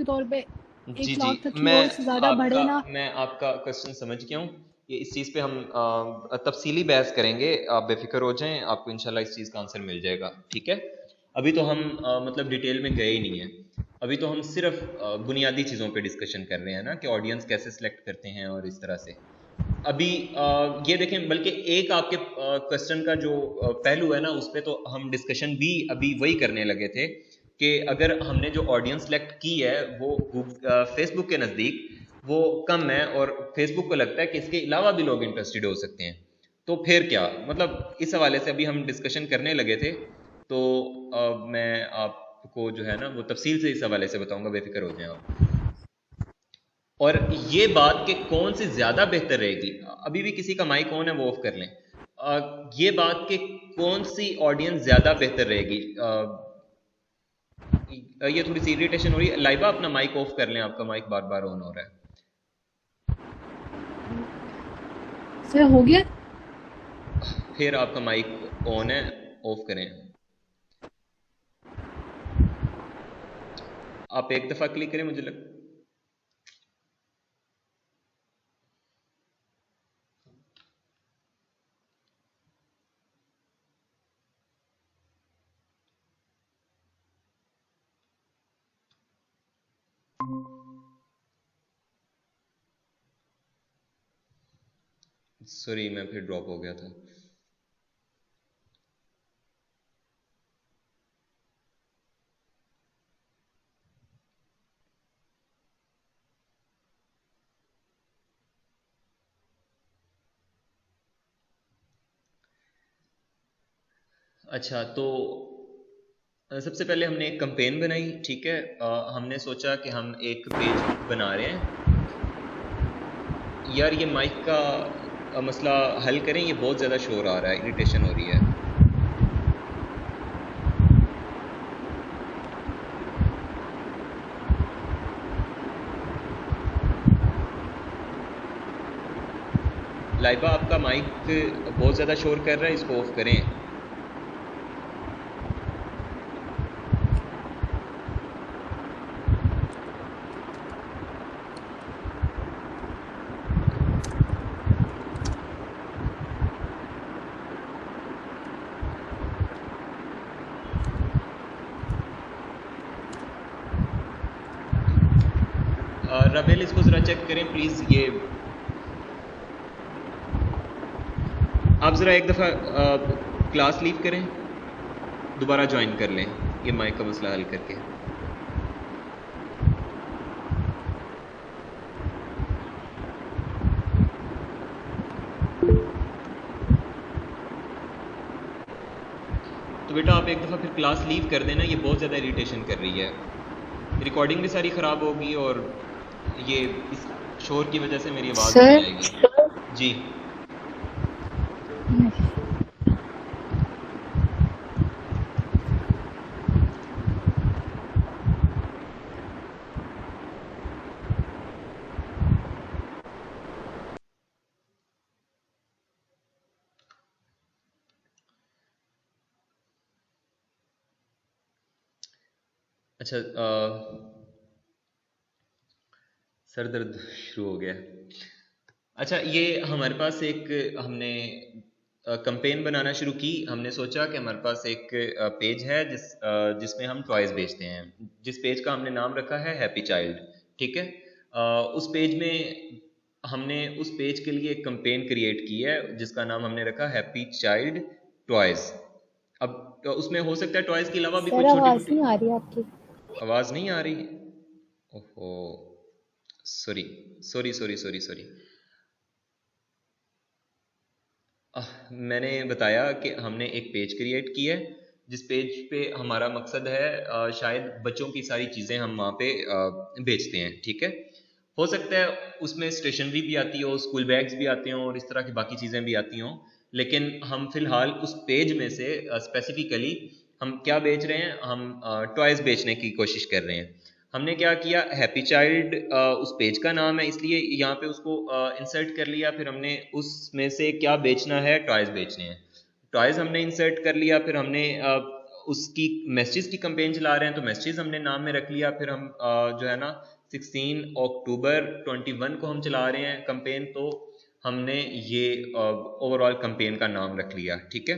के तौर पे जी एक जी, लाख तक की और उससे ज़्यादा बढ़े ना। मैं आपका क्वेश्चन समझ गया हूँ। ये इस चीज़ पे हम तफसीली बहस करेंगे, आप बेफिक्र हो जाएं, आपको इंशाल्लाह इस चीज़ का आंसर मिल जाएगा, ठीक है। अभी तो हम मतलब डिटेल में गए ही नहीं हैं। अभी तो हम सिर्फ बुनियादी चीज़ों पे डिस्कशन कर रहे हैं ना, कि ऑडियंस कैसे सिलेक्ट करते हैं और इस तरह से। अभी ये देखें, बल्कि एक आपके क्वेश्चन का जो पहलू है ना, उस पे तो हम डिस्कशन भी अभी वही करने लगे थे, कि अगर हमने जो ऑडियंस सेलेक्ट की है वो फेसबुक के नज़दीक वो कम है, और फेसबुक को लगता है कि इसके अलावा भी लोग इंटरेस्टेड हो सकते हैं, तो फिर क्या मतलब, इस हवाले से अभी हम डिस्कशन करने लगे थे। तो मैं आपको जो है ना वो तफसील से इस हवाले से बताऊंगा, बेफिक्र हो जाएं आप। और ये बात कि कौन सी ज़्यादा बेहतर रहेगी, अभी भी किसी का माइक ऑन है वो ऑफ कर लें। ये बात कि कौन सी ऑडियंस ज़्यादा बेहतर रहेगी, ये थोड़ी सी इरिटेशन हो रही है। लाइबा अपना माइक ऑफ कर लें, आपका माइक बार बार ऑन हो रहा है। सर हो गया। फिर आपका माइक ऑन है, ऑफ करें। आप एक दफ़ा क्लिक करें, मुझे लग सॉरी, मैं फिर ड्रॉप हो गया था। अच्छा, तो सबसे पहले हमने एक कंपेन बनाई, ठीक है। हमने सोचा कि हम एक पेज बना रहे हैं। यार ये माइक का मसला हल करें, ये बहुत ज़्यादा शोर आ रहा है, इरिटेशन हो रही है। लाइबा आपका माइक बहुत ज़्यादा शोर कर रहा है, इसको ऑफ करें। रबेल इसको ज़रा चेक करें प्लीज़। ये आप ज़रा एक दफ़ा क्लास लीव करें, दोबारा ज्वाइन कर लें, ये माइक का मसला हल करके। तो बेटा आप एक दफ़ा फिर क्लास लीव कर देना, ये बहुत ज़्यादा इरिटेशन कर रही है। रिकॉर्डिंग भी सारी ख़राब होगी, और ये इस शोर की वजह से मेरी आवाज़ भी नहीं सर आएगी। जी अच्छा, सर दर्द शुरू हो गया। अच्छा, ये हमारे पास एक हमने कंपेन बनाना शुरू की। हमने सोचा कि हमारे पास एक पेज है जिसमें हम टॉयज़ बेचते हैं, जिस पेज का हमने नाम रखा है हैप्पी चाइल्ड, ठीक है। उस पेज में हमने उस पेज के लिए एक कंपेन क्रिएट की है, जिसका नाम हमने रखा हैप्पी चाइल्ड टॉयज़। अब उसमें हो सकता है टॉयज़ के अलावा भी सर कोई छोटी आवाज़ छोटी। नहीं आ रही आपकी। आवाज़ नहीं आ रही? ओहो, sorry sorry sorry sorry sorry. मैंने बताया कि हमने एक पेज क्रिएट की है, जिस पेज पे हमारा मकसद है शायद बच्चों की सारी चीज़ें हम वहाँ पे बेचते हैं, ठीक है। हो सकता है उसमें स्टेशनरी भी आती हो, स्कूल बैग्स भी आते हों, और इस तरह की बाकी चीज़ें भी आती हों, लेकिन हम फ़िलहाल उस पेज में से स्पेसिफिकली हम क्या बेच रहे हैं, हम टॉयज़ बेचने की कोशिश कर रहे हैं। हमने क्या किया, हैप्पी चाइल्ड उस पेज का नाम है, इसलिए यहाँ पे उसको इंसर्ट कर लिया। फिर हमने उसमें से क्या बेचना है, टॉयज़ बेचने हैं, टॉयज़ हमने इंसर्ट कर लिया। फिर हमने उसकी मैसेज की कंपेन चला रहे हैं तो मैसेज हमने नाम में रख लिया। फिर हम जो है ना 16 अक्टूबर 21 को हम चला रहे हैं कंपेन, तो हमने ये ओवरऑल कंपेन का नाम रख लिया। ठीक है,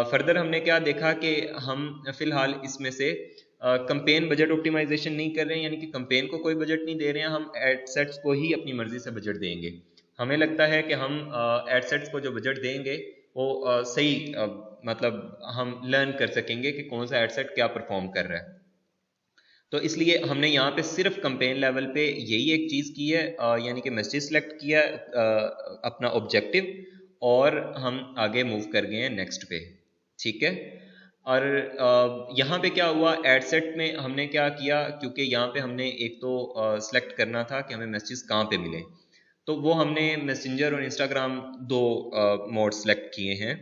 फर्दर हमने क्या देखा कि हम फिलहाल इसमें से कंपेन बजट ऑप्टिमाइजेशन नहीं कर रहे हैं, यानी कि कंपेन को कोई बजट नहीं दे रहे हैं, हम एडसेट्स को ही अपनी मर्जी से बजट देंगे। हमें लगता है कि हम एडसेट्स को जो बजट देंगे वो सही मतलब हम लर्न कर सकेंगे कि कौन सा एडसेट क्या परफॉर्म कर रहा है। तो इसलिए हमने यहाँ पे सिर्फ कंपेन लेवल पे यही एक चीज़ की है, यानी कि मैसेज सेलेक्ट किया अपना ऑब्जेक्टिव, और हम आगे मूव कर गए हैं नेक्स्ट पे। ठीक है, और यहाँ पे क्या हुआ, एड सेट में हमने क्या किया, क्योंकि यहाँ पे हमने एक तो सिलेक्ट करना था कि हमें मैसेज कहाँ पे मिले, तो वो हमने मैसेंजर और इंस्टाग्राम दो मोड सेलेक्ट किए हैं,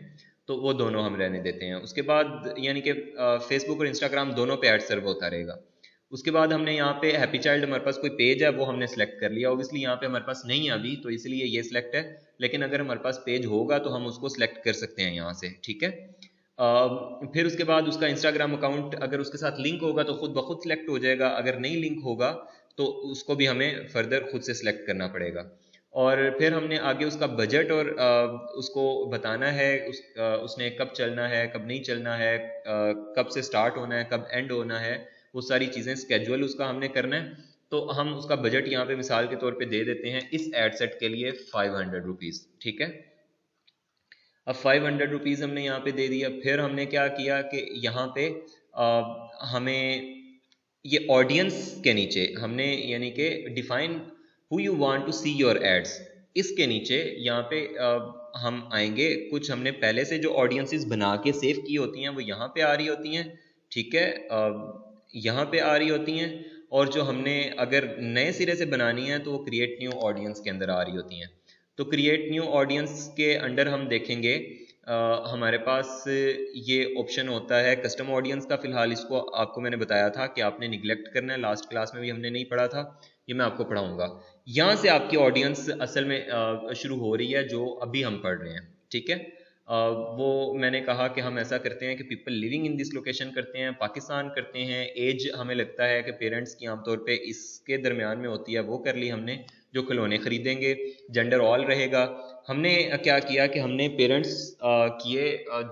तो वो दोनों हम रहने देते हैं। उसके बाद यानी कि फेसबुक और इंस्टाग्राम दोनों पे ऐड सर्व होता रहेगा। उसके बाद हमने यहाँ पे हैप्पी चाइल्ड, हमारे पास कोई पेज है वो हमने सेलेक्ट कर लिया। ऑब्वियसली यहाँ पे हमारे पास नहीं है अभी, तो इसलिए ये सिलेक्ट है, लेकिन अगर हमारे पास पेज होगा तो हम उसको सिलेक्ट कर सकते हैं यहाँ से। ठीक है, फिर उसके बाद उसका इंस्टाग्राम अकाउंट अगर उसके साथ लिंक होगा तो खुद ब खुद सिलेक्ट हो जाएगा, अगर नहीं लिंक होगा तो उसको भी हमें फर्दर खुद से सिलेक्ट करना पड़ेगा। और फिर हमने आगे उसका बजट और उसको बताना है उसने कब चलना है, कब नहीं चलना है, कब से स्टार्ट होना है, कब एंड होना है, वो सारी चीज़ें स्केड्यूल उसका हमने करना है। तो हम उसका बजट यहाँ पे मिसाल के तौर पे दे देते हैं इस एड सेट के लिए 500 रुपीज़। ठीक है, अब 500 रुपीज़ हमने यहाँ पे दे दिया। फिर हमने क्या किया कि यहाँ पे हमें ये ऑडियंस के नीचे हमने यानी कि define who you want to see your ads, इसके नीचे यहाँ पे हम आएंगे। कुछ हमने पहले से जो ऑडियंसेस बना के सेव की होती हैं वो यहाँ पे आ रही होती हैं। ठीक है, यहाँ पे आ रही होती हैं, और जो हमने अगर नए सिरे से बनानी है तो वो क्रिएट न्यू ऑडियंस के अंदर आ रही होती हैं। तो क्रिएट न्यू ऑडियंस के अंडर हम देखेंगे हमारे पास ये ऑप्शन होता है कस्टम ऑडियंस का। फिलहाल इसको आपको मैंने बताया था कि आपने निगलेक्ट करना है, लास्ट क्लास में भी हमने नहीं पढ़ा था, ये मैं आपको पढ़ाऊंगा। यहाँ से आपकी ऑडियंस असल में शुरू हो रही है जो अभी हम पढ़ रहे हैं। ठीक है, वो मैंने कहा कि हम ऐसा करते हैं कि people living in this location करते हैं, पाकिस्तान करते हैं, एज हमें लगता है कि पेरेंट्स की आमतौर पे इसके दरमियान में होती है, वो कर ली हमने, जो खिलौने खरीदेंगे, जेंडर ऑल रहेगा। हमने क्या किया कि हमने पेरेंट्स किए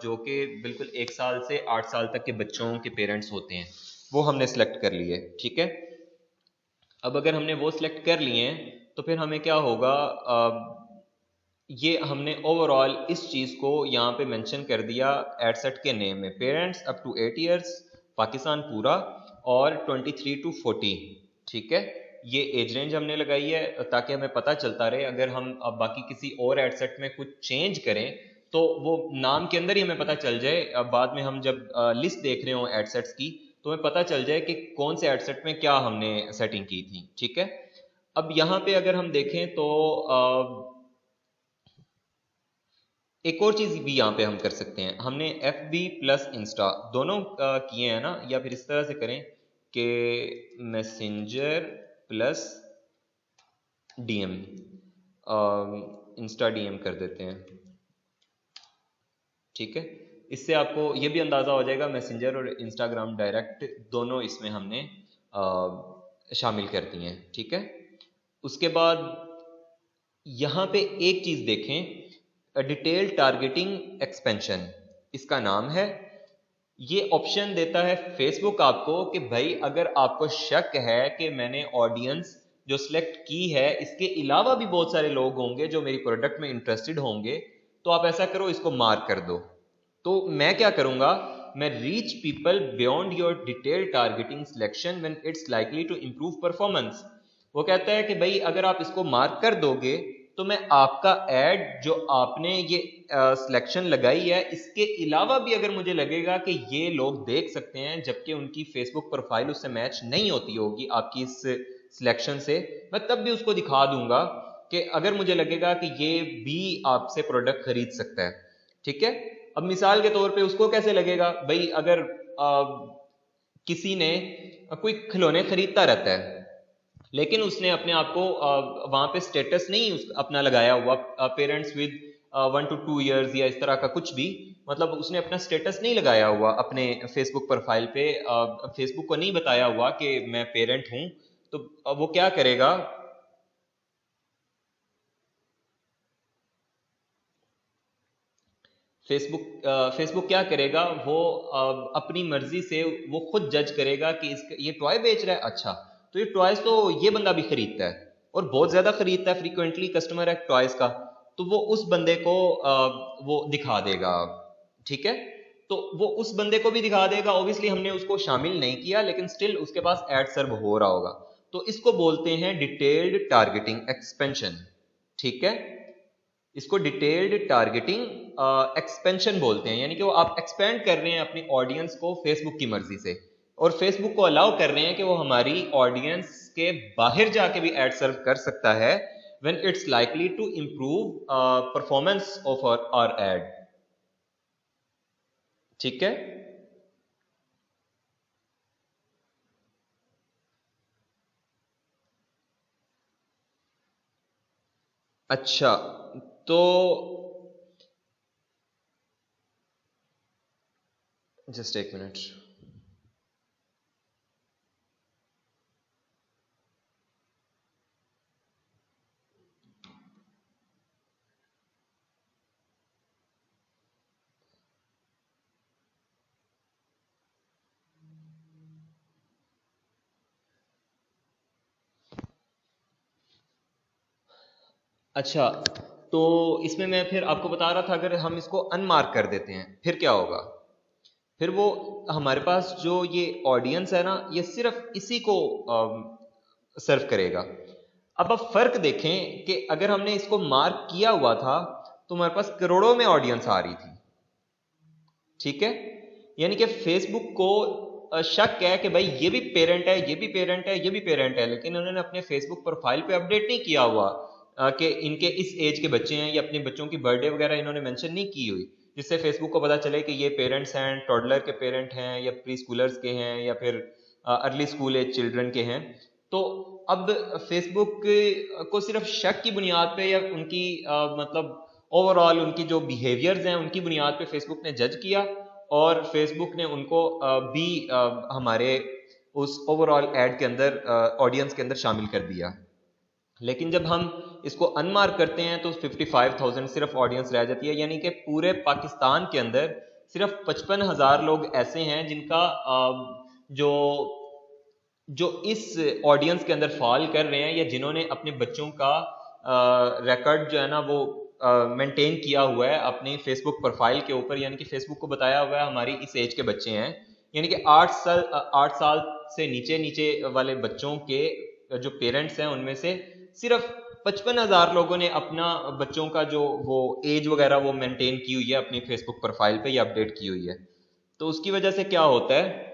जो कि बिल्कुल 1 साल से 8 साल तक के बच्चों के पेरेंट्स होते हैं, वो हमने सेलेक्ट कर लिए। ठीक है, अब अगर हमने वो सिलेक्ट कर लिए हैं तो फिर हमें क्या होगा, ये हमने ओवरऑल इस चीज़ को यहाँ पे मेंशन कर दिया एडसेट के नेम में, parents up to 8 years Pakistan पूरा, और 23 to 40। ठीक है, ये एज रेंज हमने लगाई है ताकि हमें पता चलता रहे, अगर हम अब बाकी किसी और एडसेट में कुछ चेंज करें तो वो नाम के अंदर ही हमें पता चल जाए। अब बाद में हम जब लिस्ट देख रहे हो एडसेट्स की तो हमें पता चल जाए कि कौन से एडसेट में क्या हमने सेटिंग की थी। ठीक है, अब यहाँ पे अगर हम देखें तो एक और चीज भी यहाँ पे हम कर सकते हैं, हमने FB प्लस इंस्टा दोनों किए हैं ना, या फिर इस तरह से करें कि messenger plus DM, Insta DM कर देते हैं। ठीक है, इससे आपको ये भी अंदाजा हो जाएगा मैसेंजर और इंस्टाग्राम डायरेक्ट दोनों इसमें हमने शामिल कर दिए हैं। ठीक है, उसके बाद यहाँ पे एक चीज देखें, डिटेल टारगेटिंग एक्सपेंशन इसका नाम है। ये ऑप्शन देता है फेसबुक आपको कि भाई अगर आपको शक है कि मैंने ऑडियंस जो सिलेक्ट की है इसके अलावा भी बहुत सारे लोग होंगे जो मेरी प्रोडक्ट में इंटरेस्टेड होंगे, तो आप ऐसा करो, इसको मार्क कर दो। तो मैं क्या करूंगा, मैं reach people beyond your detail targeting selection when it's likely to improve performance. वो कहता है कि भाई अगर आप इसको मार्क कर दोगे तो मैं आपका ऐड जो आपने ये सिलेक्शन लगाई है इसके अलावा भी अगर मुझे लगेगा कि ये लोग देख सकते हैं जबकि उनकी फेसबुक प्रोफाइल उससे मैच नहीं होती होगी आपकी इस सिलेक्शन से, मैं तब भी उसको दिखा दूंगा कि अगर मुझे लगेगा कि ये भी आपसे प्रोडक्ट खरीद सकता है। ठीक है, अब मिसाल के तौर पे उसको कैसे लगेगा, भाई अगर किसी ने कोई खिलौने खरीदता रहता है लेकिन उसने अपने आप को वहां पे स्टेटस नहीं अपना लगाया हुआ पेरेंट्स विद 1 to 2 years या इस तरह का कुछ भी, मतलब उसने अपना स्टेटस नहीं लगाया हुआ अपने फेसबुक प्रोफाइल पे, फेसबुक को नहीं बताया हुआ कि मैं पेरेंट हूं, तो अब वो क्या करेगा, फेसबुक क्या करेगा, वो अपनी मर्जी से वो खुद जज करेगा कि ये टॉय बेच रहा है, अच्छा तो ये टॉयज तो ये बंदा भी खरीदता है और बहुत ज्यादा खरीदता है, फ्रीक्वेंटली कस्टमर है टॉयज का, तो वो उस बंदे को वो दिखा देगा, ठीक है। तो वो उस बंदे को भी दिखा देगा, ऑब्वियसली हमने उसको शामिल नहीं किया लेकिन स्टिल उसके पास एड सर्व हो रहा होगा। तो इसको बोलते हैं डिटेल्ड टारगेटिंग एक्सपेंशन, ठीक है। इसको डिटेल्ड टारगेटिंग एक्सपेंशन बोलते हैं, यानी कि वो आप एक्सपेंड कर रहे हैं अपनी ऑडियंस को फेसबुक की मर्जी से, और फेसबुक को अलाउ कर रहे हैं कि वो हमारी ऑडियंस के बाहर जाके भी एड सर्व कर सकता है when it's likely to improve performance of our ad, ठीक है। अच्छा, तो जस्ट एक मिनट। अच्छा, तो इसमें मैं फिर आपको बता रहा था, अगर हम इसको अनमार्क कर देते हैं फिर क्या होगा, फिर वो हमारे पास जो ये ऑडियंस है ना, ये सिर्फ इसी को सर्व करेगा। अब आप फर्क देखें कि अगर हमने इसको मार्क किया हुआ था तो हमारे पास करोड़ों में ऑडियंस आ रही थी, ठीक है। यानी कि फेसबुक को शक है कि भाई ये भी पेरेंट है, ये भी पेरेंट है, ये भी पेरेंट है, लेकिन उन्होंने अपने फेसबुक प्रोफाइल पे अपडेट नहीं किया हुआ कि इनके इस एज के बच्चे हैं, या अपने बच्चों की बर्थडे वगैरह इन्होंने मेंशन नहीं की हुई, जिससे फेसबुक को पता चले कि ये पेरेंट्स हैं, टॉडलर के पेरेंट हैं, या प्री स्कूलर्स के हैं, या फिर अर्ली स्कूल एज चिल्ड्रन के हैं। तो अब फेसबुक को सिर्फ शक की बुनियाद पे, या उनकी मतलब ओवरऑल उनकी जो बिहेवियर्स हैं उनकी बुनियाद पे फेसबुक ने जज किया, और फेसबुक ने उनको भी हमारे उस ओवरऑल एड के अंदर, ऑडियंस के अंदर शामिल कर दिया। लेकिन जब हम इसको अनमार्क करते हैं तो 55,000 सिर्फ ऑडियंस रह जाती है, यानी कि पूरे पाकिस्तान के अंदर सिर्फ 55,000 लोग ऐसे हैं जिनका जो जो इस ऑडियंस के अंदर फॉल कर रहे हैं, या जिन्होंने अपने बच्चों का रिकॉर्ड जो है ना वो मेंटेन किया हुआ है अपनी फेसबुक प्रोफाइल के ऊपर, यानी कि फेसबुक को बताया हुआ है हमारी इस एज के बच्चे हैं, यानी कि 8 साल से नीचे नीचे वाले बच्चों के जो पेरेंट्स हैं उनमें से सिर्फ 55,000 लोगों ने अपना बच्चों का जो वो एज वगैरह वो मेंटेन की हुई है अपनी फेसबुक प्रोफाइल पे, या अपडेट की हुई है। तो उसकी वजह से क्या होता है,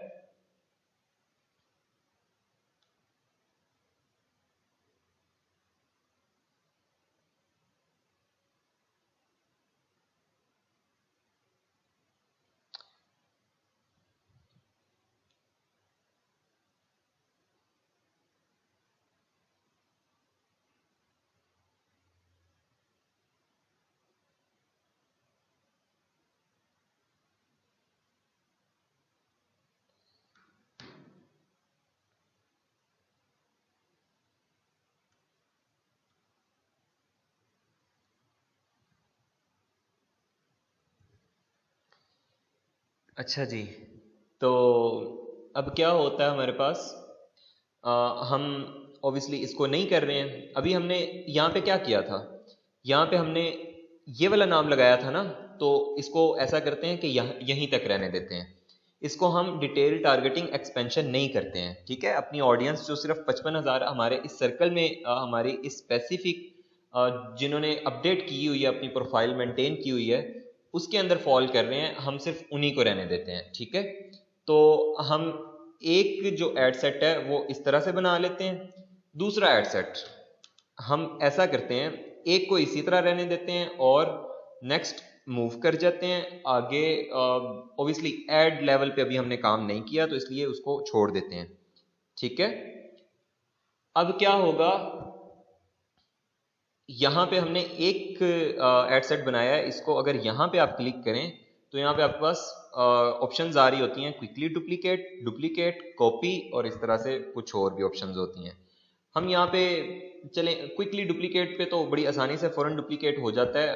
अच्छा जी, तो अब क्या होता है हमारे पास, हम ऑब्वियसली इसको नहीं कर रहे हैं। अभी हमने यहाँ पे क्या किया था, यहाँ पे हमने ये वाला नाम लगाया था ना, तो इसको ऐसा करते हैं कि यहीं तक रहने देते हैं, इसको हम डिटेल टारगेटिंग एक्सपेंशन नहीं करते हैं, ठीक है। अपनी ऑडियंस जो सिर्फ 55,000 हमारे इस सर्कल में हमारी इस स्पेसिफिक जिन्होंने अपडेट की हुई है, अपनी प्रोफाइल मेंटेन की हुई है, उसके अंदर फॉल कर रहे हैं, हम सिर्फ उन्हीं को रहने देते हैं, ठीक है। तो हम एक जो एड सेट है वो इस तरह से बना लेते हैं, दूसरा एड सेट हम ऐसा करते हैं, एक को इसी तरह रहने देते हैं और नेक्स्ट मूव कर जाते हैं आगे। ऑब्वियसली एड लेवल पे अभी हमने काम नहीं किया तो इसलिए उसको छोड़ देते हैं, ठीक है। अब क्या होगा, यहां पे हमने एक एड सेट बनाया है, इसको अगर यहां पे आप क्लिक करें तो यहाँ पे आपके पास ऑप्शंस आ रही होती हैं, क्विकली डुप्लीकेट, डुप्लीकेट, कॉपी और इस तरह से कुछ और भी ऑप्शंस होती हैं। हम यहाँ पे चलें क्विकली डुप्लीकेट पे, तो बड़ी आसानी से फ़ौरन डुप्लीकेट हो जाता है।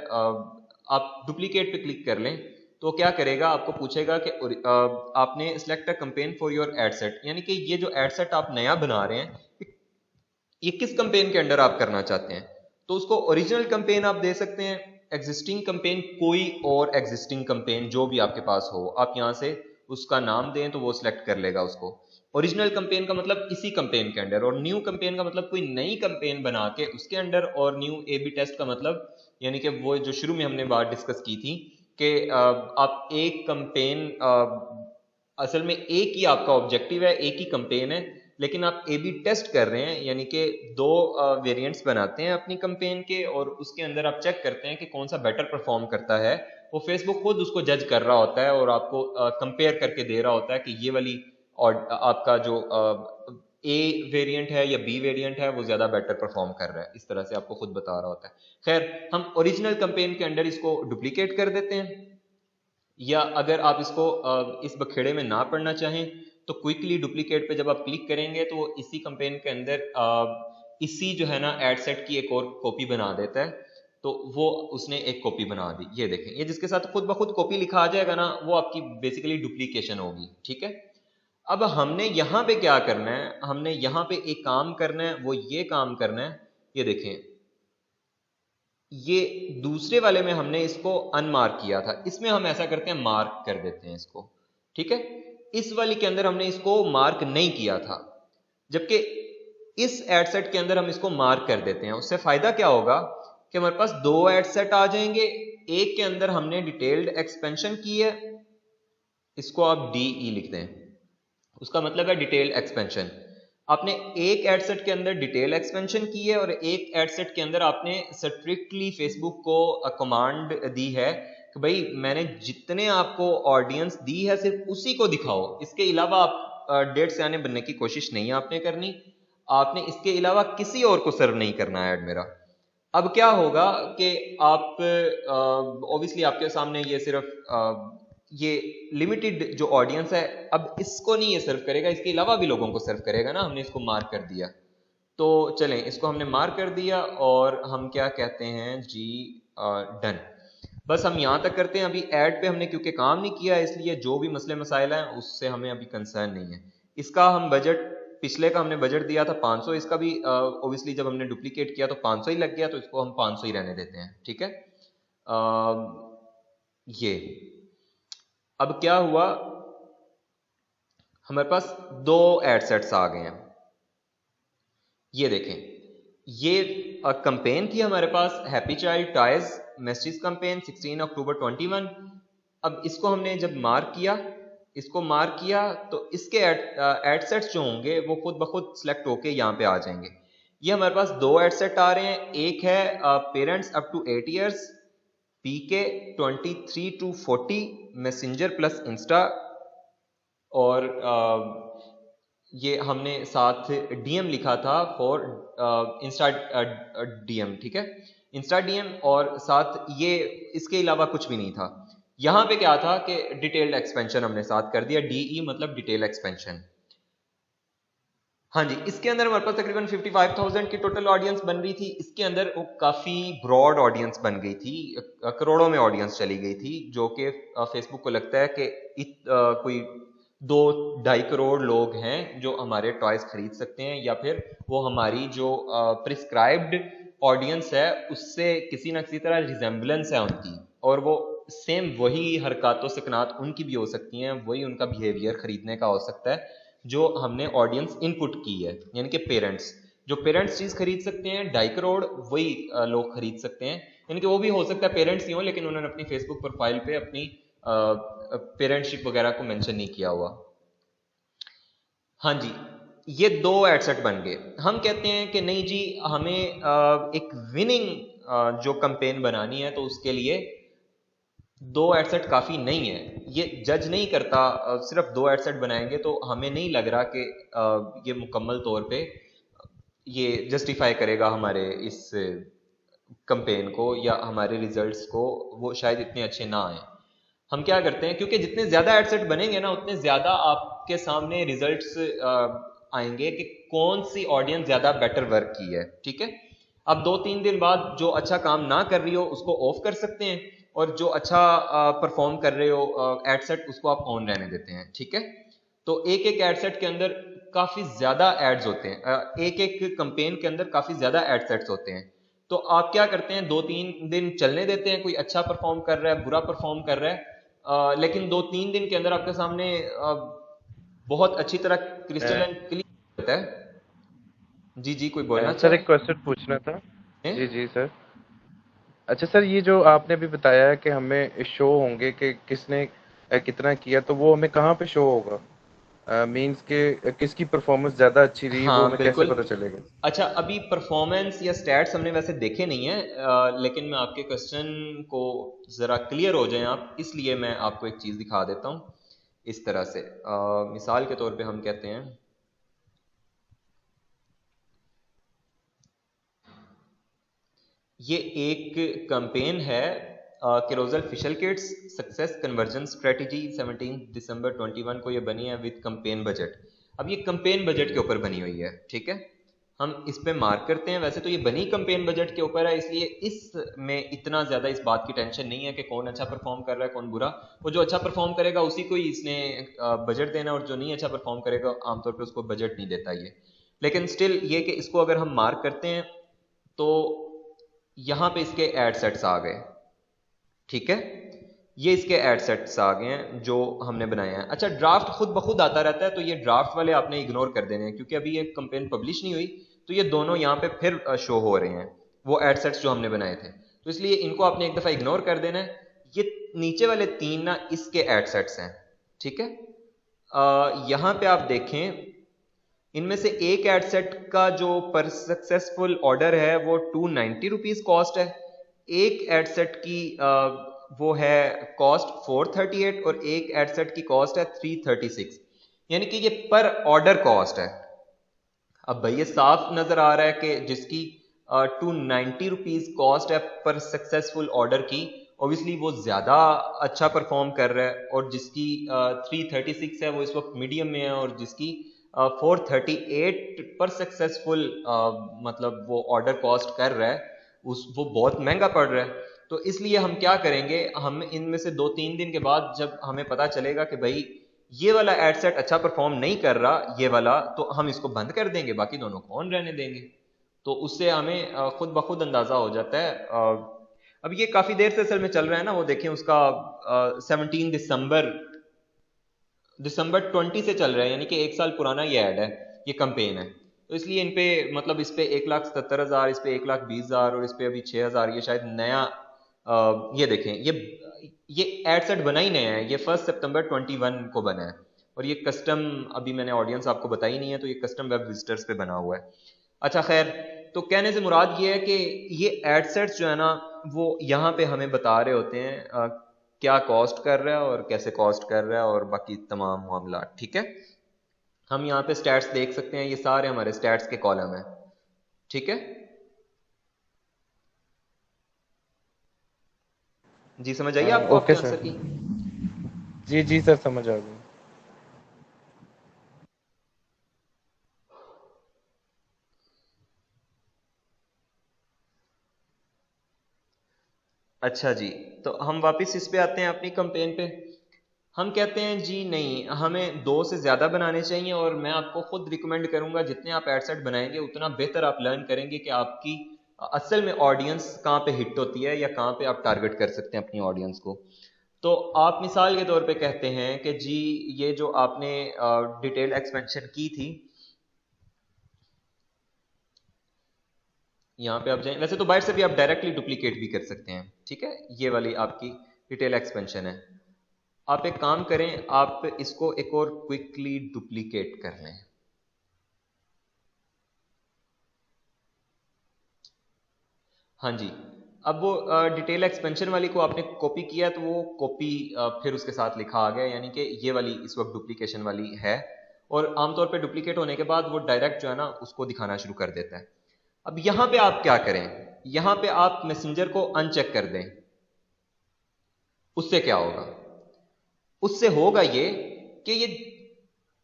आप डुप्लीकेट पे क्लिक कर लें तो क्या करेगा, आपको पूछेगा कि आपने select a campaign for your ad set, यानी कि ये जो एड सेट आप नया बना रहे हैं ये किस कैंपेन के अंडर आप करना चाहते हैं। तो उसको ओरिजिनल कैंपेन आप दे सकते हैं, एग्जिस्टिंग कैंपेन, कोई और एग्जिस्टिंग कैंपेन जो भी आपके पास हो, आप यहाँ से उसका नाम दें तो वो सिलेक्ट कर लेगा उसको। ओरिजिनल कैंपेन का मतलब इसी कैंपेन के अंडर, और न्यू कैंपेन का मतलब कोई नई कैंपेन बना के उसके अंडर, और न्यू ए बी टेस्ट का मतलब यानी कि वो जो शुरू में हमने बात डिस्कस की थी कि आप एक कैंपेन, असल में एक ही आपका ऑब्जेक्टिव है, एक ही कैंपेन है, लेकिन आप ए बी टेस्ट कर रहे हैं, यानी कि दो वेरिएंट्स बनाते हैं अपनी कैंपेन के, और उसके अंदर आप चेक करते हैं कि कौन सा बेटर परफॉर्म करता है। वो फेसबुक खुद उसको जज कर रहा होता है और आपको कंपेयर करके दे रहा होता है कि ये वाली और आपका जो ए वेरिएंट है या बी वेरिएंट है वो ज्यादा बेटर परफॉर्म कर रहा है, इस तरह से आपको खुद बता रहा होता है। खैर, हम ओरिजिनल कैंपेन के अंडर इसको डुप्लीकेट कर देते हैं, या अगर आप इसको इस बखेड़े में ना पढ़ना चाहें तो क्विकली डुप्लीकेट पे जब आप क्लिक करेंगे तो इसी कैंपेन के अंदर इसी जो है ना एड सेट की एक और कॉपी बना देता है। तो वो उसने एक कॉपी बना दी, ये देखें, ये जिसके साथ खुद ब खुद कॉपी लिखा आ जाएगा ना, वो आपकी बेसिकली डुप्लीकेशन होगी। ठीक है, अब हमने यहाँ पे क्या करना है, हमने यहाँ पे एक काम करना है, वो ये काम करना है, ये देखें, ये दूसरे वाले में हमने इसको अनमार्क किया था, इसमें हम ऐसा करते हैं मार्क कर देते हैं इसको। ठीक है, इस वाली के अंदर हमने इसको मार्क नहीं किया था, जबकि इस एड सेट के अंदर हम इसको मार्क कर देते हैं। उससे फायदा क्या होगा कि हमारे पास दो एड सेट आ जाएंगे, एक के अंदर हमने डिटेल्ड एक्सपेंशन की है, इसको आप DE लिख दें, उसका मतलब है डिटेल्ड एक्सपेंशन। आपने एक एड सेट के अंदर डिटेल एक्सपेंशन की है और एक एड सेट के अंदर आपने स्ट्रिक्टली फेसबुक को कमांड दी है कि भाई मैंने जितने आपको ऑडियंस दी है सिर्फ उसी को दिखाओ, इसके अलावा आप डेढ़ से आने बनने की कोशिश नहीं आपने करनी, आपने इसके अलावा किसी और को सर्व नहीं करना है ऐड मेरा। अब क्या होगा कि आप ऑब्वियसली आपके सामने ये सिर्फ ये लिमिटेड जो ऑडियंस है, अब इसको नहीं ये सर्व करेगा, इसके अलावा भी लोगों को सर्व करेगा ना, हमने इसको मार्क कर दिया। तो चलें, इसको हमने मार्क कर दिया और हम क्या कहते हैं जी, डन। बस हम यहां तक करते हैं, अभी ऐड पे हमने क्योंकि काम नहीं किया इसलिए जो भी मसले मसाइल हैं उससे हमें अभी कंसर्न नहीं है। इसका हम बजट, पिछले का हमने बजट दिया था 500, इसका भी ओबियसली जब हमने डुप्लीकेट किया तो 500 ही लग गया, तो इसको हम 500 ही रहने देते हैं। ठीक है, ये अब क्या हुआ, हमारे पास दो एड सेट्स आ गए हैं। ये देखें, ये कैंपेन थी हमारे पास happy child toys message campaign 16 अक्टूबर 21। अब इसको हमने जब मार्क किया, इसको मार्क किया तो इसके एड सेट्स जो होंगे वो खुद ब खुद सिलेक्ट होके यहाँ पे आ जाएंगे। ये हमारे पास दो एड सेट आ रहे हैं, एक है parents up to 8 years PK 23 to 40 messenger plus insta, और ये हमने साथ DM लिखा था फॉर इंस्टा DM। ठीक है, इंस्टा DM, और साथ ये इसके अलावा कुछ भी नहीं था। यहां पे क्या था कि डिटेल्ड एक्सपेंशन हमने साथ कर दिया, DE मतलब डिटेल एक्सपेंशन। हाँ जी, इसके अंदर हमारे पास तकरीबन 55,000 की टोटल ऑडियंस बन रही थी, इसके अंदर वो काफ़ी ब्रॉड ऑडियंस बन गई थी, करोड़ों में ऑडियंस चली गई थी, जो कि फेसबुक को लगता है कि कोई 2-2.5 करोड़ लोग हैं जो हमारे टॉयज खरीद सकते हैं, या फिर वो हमारी जो प्रिस्क्राइब्ड ऑडियंस है उससे किसी ना किसी तरह रिजेम्बलेंस है उनकी, और वो सेम वही हरकतों सकनात उनकी भी हो सकती हैं, वही उनका बिहेवियर खरीदने का हो सकता है जो हमने ऑडियंस इनपुट की है। यानी कि पेरेंट्स, जो पेरेंट्स चीज खरीद सकते हैं 2.5 करोड़ वही लोग खरीद सकते हैं, यानी कि वो भी हो सकता है पेरेंट्स ही हो लेकिन उन्होंने अपनी फेसबुक प्रोफाइल पे अपनी पेरेंटशिप वगैरह को मेंशन नहीं किया हुआ। हाँ जी, ये दो एड सेट बन गए। हम कहते हैं कि नहीं जी, हमें एक विनिंग जो कैंपेन बनानी है तो उसके लिए दो एड सेट काफी नहीं है, ये जज नहीं करता, सिर्फ दो एड सेट बनाएंगे तो हमें नहीं लग रहा कि ये मुकम्मल तौर पे ये जस्टिफाई करेगा हमारे इस कैंपेन को या हमारे रिजल्ट्स को, वो शायद इतने अच्छे ना आए। हम क्या करते हैं, क्योंकि जितने ज्यादा एड सेट बनेंगे ना उतने ज्यादा आपके सामने रिजल्ट्स आएंगे कि कौन सी ऑडियंस ज्यादा बेटर वर्क की है। ठीक है, अब 2-3 दिन बाद जो अच्छा काम ना कर रही हो उसको ऑफ कर सकते हैं, और जो अच्छा परफॉर्म कर रहे हो एड सेट उसको आप ऑन रहने देते हैं। ठीक है, तो एक एक एड सेट के अंदर काफी ज्यादा एड्स होते हैं, एक एक कैंपेन के अंदर काफी ज्यादा एड सेट्स होते हैं। तो आप क्या करते हैं, 2-3 दिन चलने देते हैं, कोई अच्छा परफॉर्म कर रहा है, बुरा परफॉर्म कर रहा है, लेकिन 2-3 दिन के अंदर आपके सामने बहुत अच्छी तरह क्रिस्टल एंड क्लियर होता है। जी जी, कोई बोलना चाह सर रहे एक क्वेश्चन पूछना था। हैं? जी जी सर। अच्छा सर, ये जो आपने अभी बताया है कि हमें शो होंगे कि किसने कितना किया, तो वो हमें कहाँ पे शो होगा? मींस के किसकी परफॉर्मेंस ज्यादा अच्छी रही, वो हाँ हमें कैसे बिल्कुल। पता चलेगा? अच्छा, अभी परफॉर्मेंस या स्टैट्स हमने वैसे देखे नहीं है, लेकिन मैं आपके क्वेश्चन को ज़रा क्लियर हो जाए आप, इसलिए मैं आपको एक चीज़ दिखा देता हूँ इस तरह से। मिसाल के तौर पे हम कहते हैं, ये एक कैंपेन है केरोजल फिशल किट्स सक्सेस कन्वर्जन स्ट्रेटजी, 17 दिसंबर 21 को ये बनी है विद कैंपेन बजट। अब ये कैंपेन बजट के ऊपर बनी हुई है। ठीक है, हम इस पे मार्क करते हैं। वैसे तो ये बनी कैंपेन बजट के ऊपर है, इसलिए इसमें इतना ज्यादा इस बात की टेंशन नहीं है कि कौन अच्छा परफॉर्म कर रहा है कौन बुरा। वो जो अच्छा परफॉर्म करेगा उसी को ही इसने बजट देना, और जो नहीं अच्छा परफॉर्म करेगा आमतौर पर उसको बजट नहीं देता ये। लेकिन स्टिल ये कि इसको अगर हम मार्क करते हैं तो यहां पे इसके एड सेट्स आ गए। ठीक है, ये इसके एड सेट्स आ गए हैं जो हमने बनाए हैं। अच्छा, ड्राफ्ट खुद ब खुद आता रहता है, तो ये ड्राफ्ट वाले आपने इग्नोर कर देने हैं, क्योंकि अभी ये कंपेन पब्लिश नहीं हुई, तो ये दोनों यहाँ पे फिर शो हो रहे हैं, वो एड सेट्स जो हमने बनाए थे, तो इसलिए इनको आपने एक दफा इग्नोर कर देना है। ये नीचे वाले 3 ना इसके एड सेट्स हैं। ठीक है, यहां पे आप देखें, इनमें से एक एड सेट का जो पर सक्सेसफुल ऑर्डर है वो 290 रुपीज कॉस्ट है। एक एड सेट की वो है कॉस्ट 438, और एक एड सेट की कॉस्ट है 336, यानी कि ये पर ऑर्डर कॉस्ट है। अब भाई ये साफ नजर आ रहा है कि जिसकी 290 रुपीज कॉस्ट है पर सक्सेसफुल ऑर्डर की, ऑब्वियसली वो ज्यादा अच्छा परफॉर्म कर रहा है, और जिसकी 336 है वो इस वक्त मीडियम में है, और जिसकी 438 पर सक्सेसफुल मतलब वो ऑर्डर कॉस्ट कर रहा है वो बहुत महंगा पड़ रहा है। तो इसलिए हम क्या करेंगे, हम इनमें से 2-3 दिन के बाद जब हमें पता चलेगा कि भाई ये वाला एड सेट अच्छा परफॉर्म नहीं कर रहा ये वाला, तो हम इसको बंद कर देंगे, बाकी दोनों को ऑन रहने देंगे। तो उससे हमें खुद ब खुद अंदाजा हो जाता है। अब ये काफी देर से असल में चल रहा है ना, वो देखें उसका 17 दिसंबर 20 से चल रहा है, यानी कि 1 साल पुराना ये ऐड है, ये कैंपेन है। तो इसलिए इन पे मतलब इस पे 1,77,000, इस पे 1,20,000, और इस पे अभी 6,000, ये शायद नया ये देखें, ये एड सेट बना ही नया है, ये 1 सितंबर 21 को बना है, और ये कस्टम, अभी मैंने ऑडियंस आपको बताई नहीं है, तो ये कस्टम वेब विजिटर्स पे बना हुआ है। अच्छा खैर, तो कहने से मुराद ये है कि ये एड सेट्स जो है ना वो यहाँ पे हमें बता रहे होते हैं क्या कॉस्ट कर रहा है और कैसे कॉस्ट कर रहा है, और बाकी तमाम मामला। ठीक है, हम यहाँ पे स्टैट्स देख सकते हैं, ये सारे हमारे स्टैट्स के कॉलम हैं। ठीक है जी, समझ आइए आपको आपके ओके आंसर सर। की? जी जी सर, समझ आ गई। अच्छा जी, तो हम वापस इस पे आते हैं अपनी कंपेन पे। हम कहते हैं जी नहीं, हमें 2 से ज़्यादा बनाने चाहिए, और मैं आपको खुद रिकमेंड करूंगा जितने आप एड सेट बनाएंगे उतना बेहतर आप लर्न करेंगे कि आपकी असल में ऑडियंस कहाँ पे हिट होती है, या कहाँ पे आप टारगेट कर सकते हैं अपनी ऑडियंस को। तो आप मिसाल के तौर पे कहते हैं कि जी ये जो आपने डिटेल एक्सपेंशन की थी, यहाँ पे आप जाएं, वैसे तो बाहर से भी आप डायरेक्टली डुप्लीकेट भी कर सकते हैं। ठीक है, ये वाली आपकी डिटेल एक्सपेंशन है। आप एक काम करें, आप इसको एक और क्विकली डुप्लीकेट कर लें। हाँ जी, अब वो डिटेल एक्सपेंशन वाली को आपने कॉपी किया, तो वो कॉपी फिर उसके साथ लिखा आ गया, यानी कि ये वाली इस वक्त डुप्लीकेशन वाली है, और आमतौर पे डुप्लीकेट होने के बाद वो डायरेक्ट जो है ना उसको दिखाना शुरू कर देता है। अब यहां पे आप क्या करें, यहां पे आप मैसेंजर को अनचेक कर दें, उससे क्या होगा? उससे होगा ये कि ये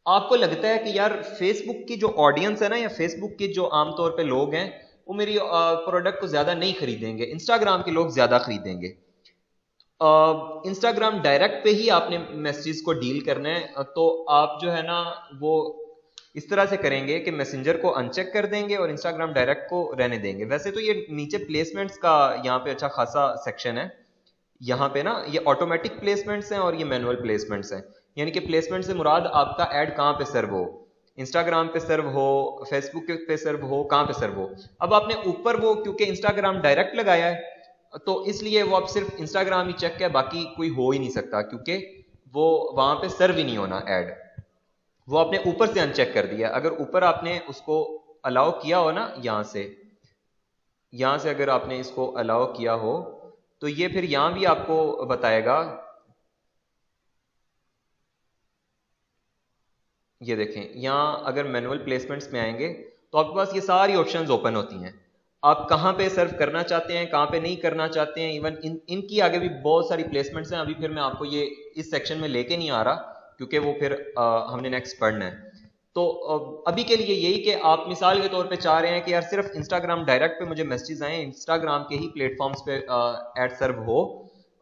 आपको लगता है कि यार फेसबुक की जो ऑडियंस है ना, या फेसबुक के जो आमतौर पे लोग हैं, वो मेरी प्रोडक्ट को ज्यादा नहीं खरीदेंगे, इंस्टाग्राम के लोग ज्यादा खरीदेंगे। इंस्टाग्राम डायरेक्ट पे ही आपने मैसेजेस को डील करना है, तो आप जो है ना वो इस तरह से करेंगे कि मैसेंजर को अनचेक कर देंगे और इंस्टाग्राम डायरेक्ट को रहने देंगे। वैसे तो ये नीचे प्लेसमेंट्स का यहाँ पे अच्छा खासा सेक्शन है, यहाँ पे ना ये ऑटोमेटिक प्लेसमेंट्स हैं और ये मैनुअल प्लेसमेंट्स हैं। यानी कि प्लेसमेंट से मुराद आपका ऐड कहाँ पे सर्व हो, इंस्टाग्राम पे सर्व हो, फेसबुक पे सर्व हो, कहाँ पे सर्व हो। अब आपने ऊपर वो क्योंकि इंस्टाग्राम डायरेक्ट लगाया है तो इसलिए वो अब सिर्फ इंस्टाग्राम ही चेक है, बाकी कोई हो ही नहीं सकता क्योंकि वो वहां पे सर्व ही नहीं होना ऐड, वो आपने ऊपर से अनचेक कर दिया। अगर ऊपर आपने उसको अलाउ किया हो ना, यहां से अगर आपने इसको अलाउ किया हो तो ये फिर यहां भी आपको बताएगा। ये देखें, यहां अगर मैनुअल प्लेसमेंट्स में आएंगे तो आपके पास ये सारी ऑप्शंस ओपन होती हैं, आप कहां पे सर्व करना चाहते हैं, कहां पे नहीं करना चाहते हैं। इवन इनकी आगे भी बहुत सारी प्लेसमेंट्स हैं, अभी फिर मैं आपको ये इस सेक्शन में लेके नहीं आ रहा क्योंकि वो फिर हमने नेक्स्ट पढ़ना है। तो अभी के लिए यही कि आप मिसाल के तौर पे चाह रहे हैं कि यार सिर्फ इंस्टाग्राम डायरेक्ट पे मुझे मैसेजेस आए, इंस्टाग्राम के ही प्लेटफॉर्म्स पे ऐड सर्व हो,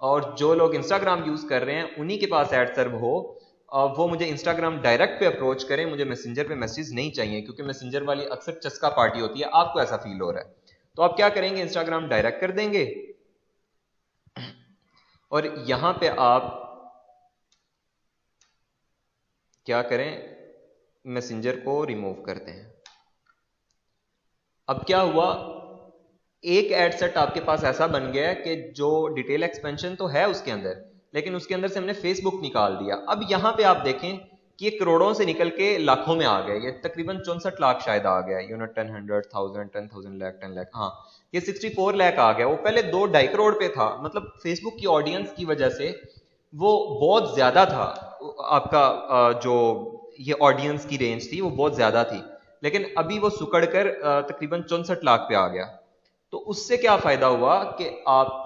और जो लोग इंस्टाग्राम यूज कर रहे हैं उन्हीं के पास ऐड सर्व हो, वो मुझे इंस्टाग्राम डायरेक्ट पे अप्रोच करें, मुझे मैसेंजर पे मैसेज नहीं चाहिए क्योंकि मैसेंजर वाली अक्सर चस्का पार्टी होती है, आपको ऐसा फील हो रहा है। तो आप क्या करेंगे, इंस्टाग्राम डायरेक्ट कर देंगे और यहां पे आप क्या करें, मैसेंजर को रिमूव करते हैं। अब क्या हुआ, एक एड सेट आपके पास ऐसा बन गया है कि जो डिटेल एक्सपेंशन तो है उसके अंदर, लेकिन उसके अंदर से हमने फेसबुक निकाल दिया। अब यहां पे आप देखें कि ये करोड़ों से निकल के लाखों में आ गया, ये तकरीबन 64 लाख शायद आ गया, 10, 100, 1000, 10,000 लाख, 10 लाख, हाँ ये 64 लाख आ गया। वो पहले 2-2.5 करोड़ पे था, मतलब फेसबुक की ऑडियंस की वजह से वो बहुत ज्यादा था, आपका जो ये ऑडियंस की रेंज थी वो बहुत ज्यादा थी, लेकिन अभी वो सुकड़ कर तकरीबन 64 लाख पे आ गया। तो उससे क्या फायदा हुआ कि आप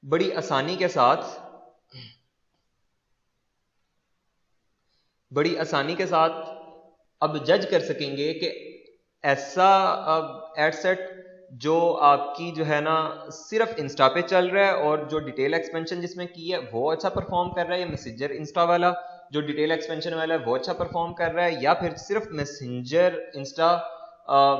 बड़ी आसानी के साथ अब जज कर सकेंगे कि ऐसा एड सेट जो आपकी जो है ना सिर्फ इंस्टा पे चल रहा है और जो डिटेल एक्सपेंशन जिसमें की है वो अच्छा परफॉर्म कर रहा है, या मैसेंजर इंस्टा वाला जो डिटेल एक्सपेंशन वाला है वो अच्छा परफॉर्म कर रहा है, या फिर सिर्फ मैसेंजर इंस्टा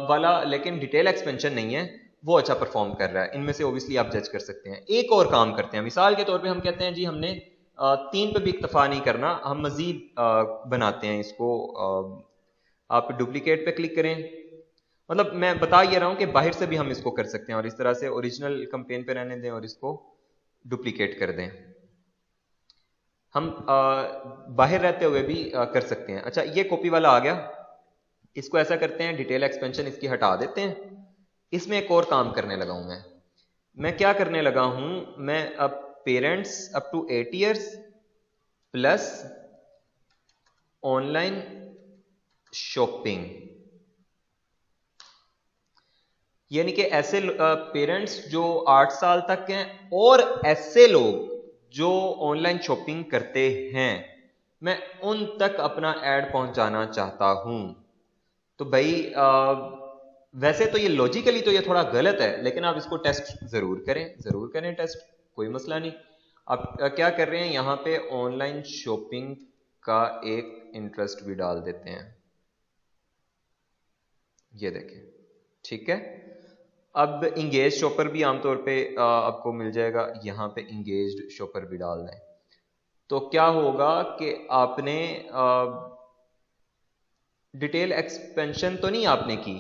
वाला लेकिन डिटेल एक्सपेंशन नहीं है वो अच्छा परफॉर्म कर रहा है। इनमें से ओबियसली आप जज कर सकते हैं। एक और काम करते हैं, मिसाल के तौर पे हम कहते हैं जी हमने 3 पे भी इक्तफा नहीं करना, हम मजीद बनाते हैं इसको। आप डुप्लीकेट पे क्लिक करें, मतलब मैं बता ये रहा हूं कि बाहर से भी हम इसको कर सकते हैं और इस तरह से ओरिजिनल कैंपेन पे रहने दें और इसको डुप्लीकेट कर दें। हम बाहर रहते हुए भी कर सकते हैं। अच्छा, ये कॉपी वाला आ गया, इसको ऐसा करते हैं डिटेल एक्सपेंशन इसकी हटा देते हैं। इसमें एक और काम करने लगा हूं मैं क्या करने लगा हूं, मैं अब parents up to 8 years plus online shopping, यानी कि ऐसे पेरेंट्स जो 8 साल तक हैं और ऐसे लोग जो ऑनलाइन शॉपिंग करते हैं, मैं उन तक अपना ऐड पहुंचाना चाहता हूं। तो भाई वैसे तो ये लॉजिकली तो ये थोड़ा गलत है, लेकिन आप इसको टेस्ट जरूर करें टेस्ट, कोई मसला नहीं। आप क्या कर रहे हैं, यहां पे ऑनलाइन शॉपिंग का एक इंटरेस्ट भी डाल देते हैं, ये देखें, ठीक है। अब इंगेज शॉपर भी आमतौर पे आपको मिल जाएगा, यहां पे इंगेज्ड शॉपर भी डाल दें। तो क्या होगा कि आपने डिटेल एक्सपेंशन तो नहीं आपने की,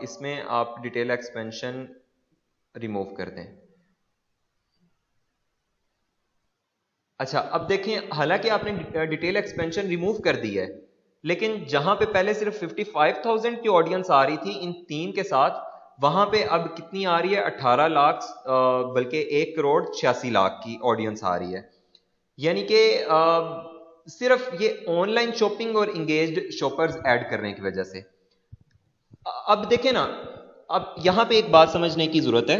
इसमें आप डिटेल एक्सपेंशन रिमूव कर दें। अच्छा, अब देखें, हालांकि आपने डिटेल एक्सपेंशन रिमूव कर दी है, लेकिन जहां पे पहले सिर्फ 55,000 की ऑडियंस आ रही थी इन 3 के साथ, वहां पे अब कितनी आ रही है, 18 लाख बल्कि 1 करोड़ 86 लाख की ऑडियंस आ रही है। यानी कि सिर्फ ये ऑनलाइन शॉपिंग और इंगेज्ड शॉपर्स ऐड करने की वजह से। अब देखें ना, अब यहां पे एक बात समझने की जरूरत है,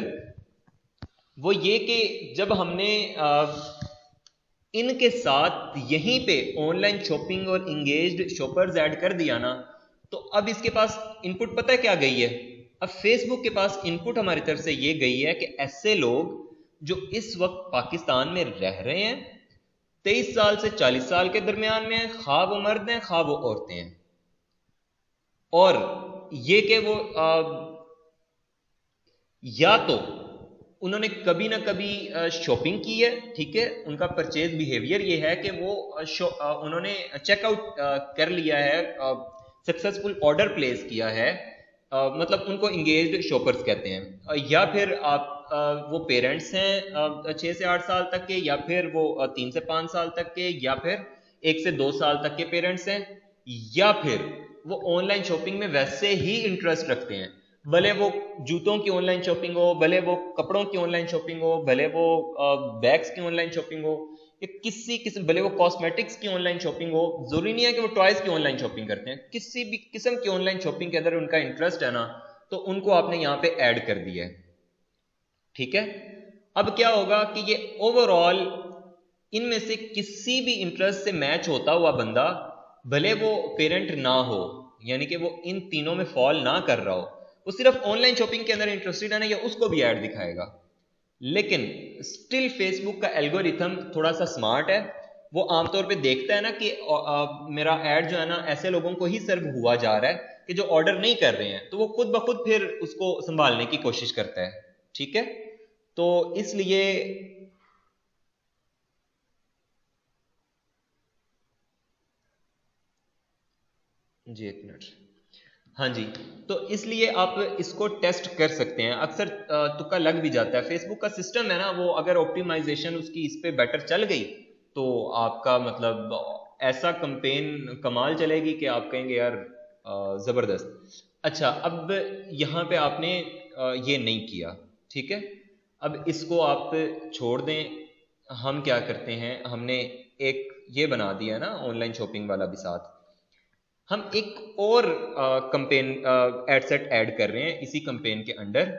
वो ये कि जब हमने इनके साथ यहीं पे ऑनलाइन शॉपिंग और इंगेज्ड शॉपर्स ऐड कर दिया ना, तो अब इसके पास इनपुट पता है क्या गई है? अब फेसबुक के पास इनपुट हमारी तरफ से ये गई है कि ऐसे लोग जो इस वक्त पाकिस्तान में रह रहे हैं, 23 साल से 40 साल के दरमियान में, खा वो मर्द हैं खा वो औरतें हैं, और ये कि वो या तो उन्होंने कभी ना कभी शॉपिंग की है, ठीक है, उनका परचेज बिहेवियर ये है कि वो उन्होंने चेकआउट कर लिया है, सक्सेसफुल ऑर्डर प्लेस किया है, मतलब उनको इंगेज्ड शॉपर्स कहते हैं, या फिर आप वो पेरेंट्स हैं 6 से 8 साल तक के, या फिर वो 3 से 5 साल तक के, या फिर 1 से 2 साल तक के पेरेंट्स हैं, या फिर वो ऑनलाइन शॉपिंग में वैसे ही इंटरेस्ट रखते हैं, भले वो जूतों की ऑनलाइन शॉपिंग हो, भले वो कपड़ों की ऑनलाइन शॉपिंग हो, भले वो बैग्स की ऑनलाइन शॉपिंग हो, या किसी भले वो कॉस्मेटिक्स की ऑनलाइन शॉपिंग हो, जरूरी नहीं है कि वो टॉयज की ऑनलाइन शॉपिंग करते हैं, किसी भी किस्म की ऑनलाइन शॉपिंग के अंदर उनका इंटरेस्ट है ना, तो उनको आपने यहाँ पे ऐड कर दिया है, ठीक है। अब क्या होगा कि ये ओवरऑल इनमें से किसी भी इंटरेस्ट से मैच होता हुआ बंदा, भले वो पेरेंट ना हो, यानी कि वो इन तीनों में फॉल ना कर रहा हो, वो सिर्फ ऑनलाइन शॉपिंग के अंदर इंटरेस्टेड है ना, या उसको भी ऐड दिखाएगा। लेकिन स्टिल फेसबुक का एल्गोरिथम थोड़ा सा स्मार्ट है, वो आमतौर पे देखता है ना कि मेरा ऐड जो है ना ऐसे लोगों को ही सर्व हुआ जा रहा है कि जो ऑर्डर नहीं कर रहे हैं, तो वो खुद ब खुद फिर उसको संभालने की कोशिश करता है, ठीक है। तो इसलिए जी एक मिनट, हाँ जी, तो इसलिए आप इसको टेस्ट कर सकते हैं। अक्सर तुक्का लग भी जाता है, फेसबुक का सिस्टम है ना, वो अगर ऑप्टिमाइजेशन उसकी इस पे बेटर चल गई तो आपका मतलब ऐसा कंपेन कमाल चलेगी कि आप कहेंगे यार जबरदस्त। अच्छा, अब यहाँ पे आपने ये नहीं किया, ठीक है, अब इसको आप छोड़ दें। हम क्या करते हैं, हमने एक ये बना दिया ना ऑनलाइन शॉपिंग वाला भी साथ, हम एक और कंपेन एड सेट ऐड कर रहे हैं इसी कंपेन के अंडर।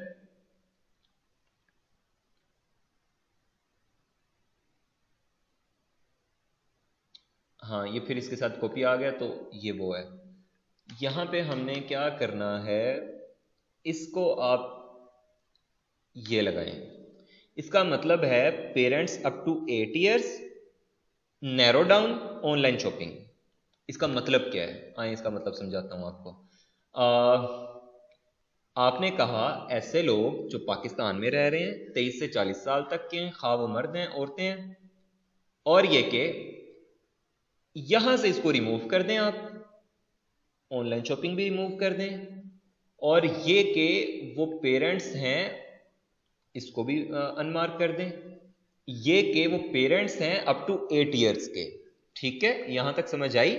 हाँ, ये फिर इसके साथ कॉपी आ गया, तो ये वो है। यहां पे हमने क्या करना है, इसको आप ये लगाएं, इसका मतलब है parents up to 8 years narrow down online shopping. इसका मतलब क्या है, आइए इसका मतलब समझाता हूं आपको। आपने कहा ऐसे लोग जो पाकिस्तान में रह रहे हैं, 23 से 40 साल तक के हैं, खा वो मर्द हैं औरतें हैं, और ये कि यहां से इसको रिमूव कर दें, आप ऑनलाइन शॉपिंग भी रिमूव कर दें, और ये कि वो पेरेंट्स हैं इसको भी अनमार्क कर दें, ये कि वो पेरेंट्स हैं अप टू 8 ईयर्स के, ठीक है, यहां तक समझ आई।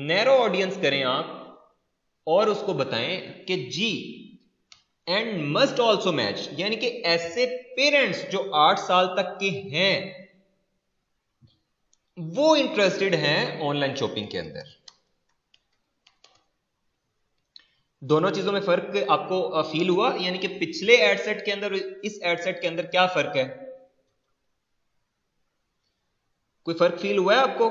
नैरो ऑडियंस करें आप और उसको बताएं कि जी एंड मस्ट ऑल्सो मैच, यानी कि ऐसे पेरेंट्स जो 8 साल तक के हैं वो इंटरेस्टेड हैं ऑनलाइन शॉपिंग के अंदर। दोनों चीजों में फर्क आपको फील हुआ, यानी कि पिछले एड सेट के अंदर इस एड सेट के अंदर क्या फर्क है, कोई फर्क फील हुआ है आपको?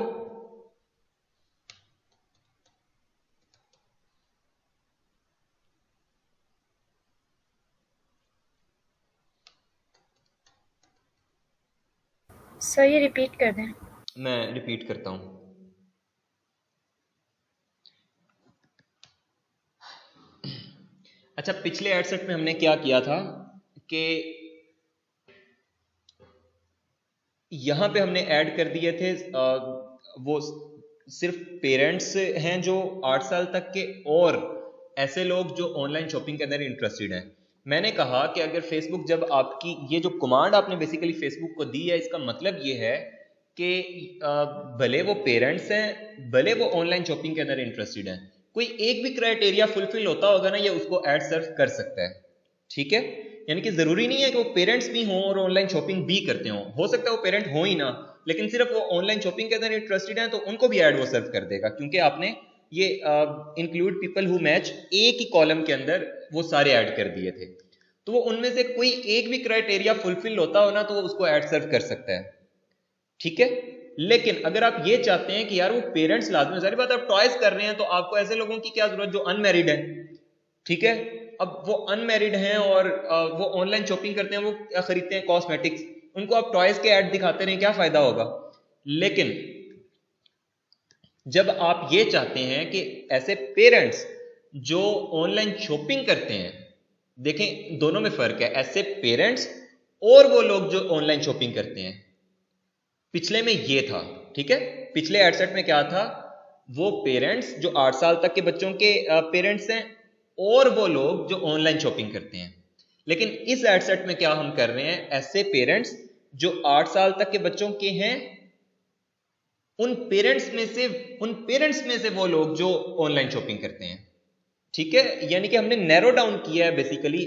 सर ये रिपीट कर दें। मैं रिपीट करता हूं। अच्छा, पिछले एड सेट में हमने क्या किया था कि यहां पे हमने ऐड कर दिए थे वो सिर्फ पेरेंट्स हैं जो 8 साल तक के, और ऐसे लोग जो ऑनलाइन शॉपिंग के अंदर इंटरेस्टेड हैं। मैंने कहा कि अगर फेसबुक, जब आपकी ये जो कमांड आपने बेसिकली फेसबुक को दी है, इसका मतलब ये है कि भले वो पेरेंट्स हैं, भले वो ऑनलाइन शॉपिंग के अंदर इंटरेस्टेड हैं, कोई एक भी क्राइटेरिया फुलफिल होता होगा ना, ये उसको ऐड सर्व कर सकता है, ठीक है। यानी कि जरूरी नहीं है कि वो पेरेंट्स भी हों और ऑनलाइन शॉपिंग भी करते हों, हो सकता है वो पेरेंट हो ही ना, लेकिन सिर्फ वो ऑनलाइन शॉपिंग के अंदर इंटरेस्टेड हैं, तो उनको भी ऐड वो सर्व कर देगा, क्योंकि आपने ये इंक्लूड पीपल हु मैच एक ही कॉलम के अंदर वो सारे ऐड कर दिए थे। तो वो उनमें से कोई एक भी क्राइटेरिया फुलफिल होता हो ना, तो वो उसको ऐड सर्व कर सकता है, ठीक है। लेकिन अगर आप ये चाहते हैं कि यार वो पेरेंट्स लाजमी, सारी बात आप टॉयज कर रहे हैं, तो आपको ऐसे लोगों की क्या जरूरत जो अनमैरिड है, ठीक है। अब वो अनमैरिड हैं और वो ऑनलाइन शॉपिंग करते हैं, वो क्या खरीदते हैं, कॉस्मेटिक्स, उनको आप टॉयज के ऐड दिखाते रहे, क्या फायदा होगा। लेकिन जब आप ये चाहते हैं कि ऐसे पेरेंट्स जो ऑनलाइन शॉपिंग करते हैं, देखें दोनों में फर्क है, ऐसे पेरेंट्स और वो लोग जो ऑनलाइन शॉपिंग करते हैं। पिछले में ये था, ठीक है, पिछले एडसेट में क्या था, वो पेरेंट्स जो 8 साल तक के बच्चों के पेरेंट्स हैं और वो लोग जो ऑनलाइन शॉपिंग करते हैं। लेकिन इस एडसेट में क्या हम कर रहे हैं, ऐसे पेरेंट्स जो 8 साल तक के बच्चों के हैं, उन पेरेंट्स में से वो लोग जो ऑनलाइन शॉपिंग करते हैं, ठीक है। यानी कि हमने नैरो डाउन किया है बेसिकली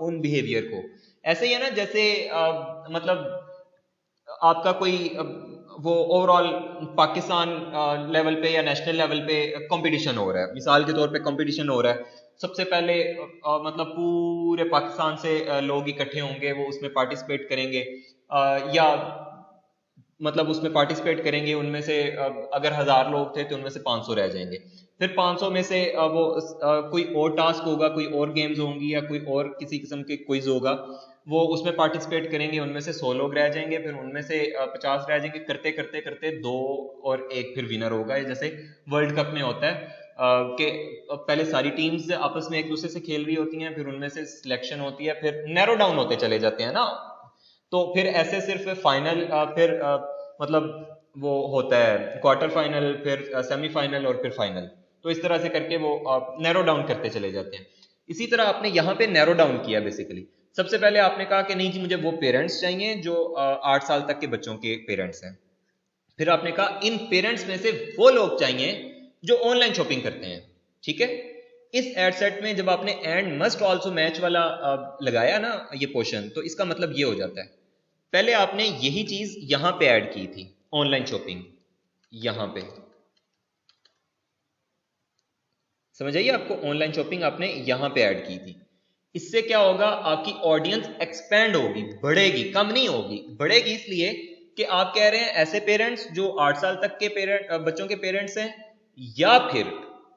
उन बिहेवियर को। ऐसे ही है ना, जैसे मतलब आपका कोई वो ओवरऑल पाकिस्तान लेवल पे या नेशनल लेवल पे कंपटीशन हो रहा है, मिसाल के तौर पे कंपटीशन हो रहा है, सबसे पहले मतलब पूरे पाकिस्तान से लोग इकट्ठे होंगे, वो उसमें पार्टिसिपेट करेंगे, या मतलब उसमें पार्टिसिपेट करेंगे, उनमें से अगर 1000 लोग थे तो उनमें से 500 रह जाएंगे, फिर 500 में से वो कोई और टास्क होगा, कोई और गेम्स होंगी या कोई और किसी किस्म के क्विज होगा, वो उसमें पार्टिसिपेट करेंगे, उनमें से 100 लोग रह जाएंगे, फिर उनमें से 50 रह जाएंगे, करते करते करते 2 और 1 फिर विनर होगा। जैसे वर्ल्ड कप में होता है कि पहले सारी टीम्स आपस में एक दूसरे से खेल रही होती हैं, फिर उनमें से सिलेक्शन होती है, फिर नैरो डाउन होते चले जाते हैं ना, तो फिर ऐसे सिर्फ फाइनल, फिर मतलब वो होता है क्वार्टर फाइनल, फिर सेमीफाइनल और फिर फाइनल, तो इस तरह से करके वो नैरो डाउन करते चले जाते हैं। इसी तरह आपने यहाँ पे नैरो डाउन किया बेसिकली। सबसे पहले आपने कहा कि नहीं जी मुझे वो पेरेंट्स चाहिए जो 8 साल तक के बच्चों के पेरेंट्स हैं। फिर आपने कहा इन पेरेंट्स में से वो लोग चाहिए जो ऑनलाइन शॉपिंग करते हैं, ठीक है। इस एड सेट में जब आपने एंड मस्ट आल्सो मैच वाला लगाया ना ये पोर्शन, तो इसका मतलब ये हो जाता है, पहले आपने यही चीज यहां पे ऐड की थी, ऑनलाइन शॉपिंग, यहां पे समझ आइए आपको, ऑनलाइन शॉपिंग आपने यहां पे ऐड की थी। इससे क्या होगा, आपकी ऑडियंस एक्सपेंड होगी, बढ़ेगी, कम नहीं होगी, बढ़ेगी। इसलिए कि आप कह रहे हैं ऐसे पेरेंट्स जो 8 साल तक के बच्चों के पेरेंट्स हैं, या फिर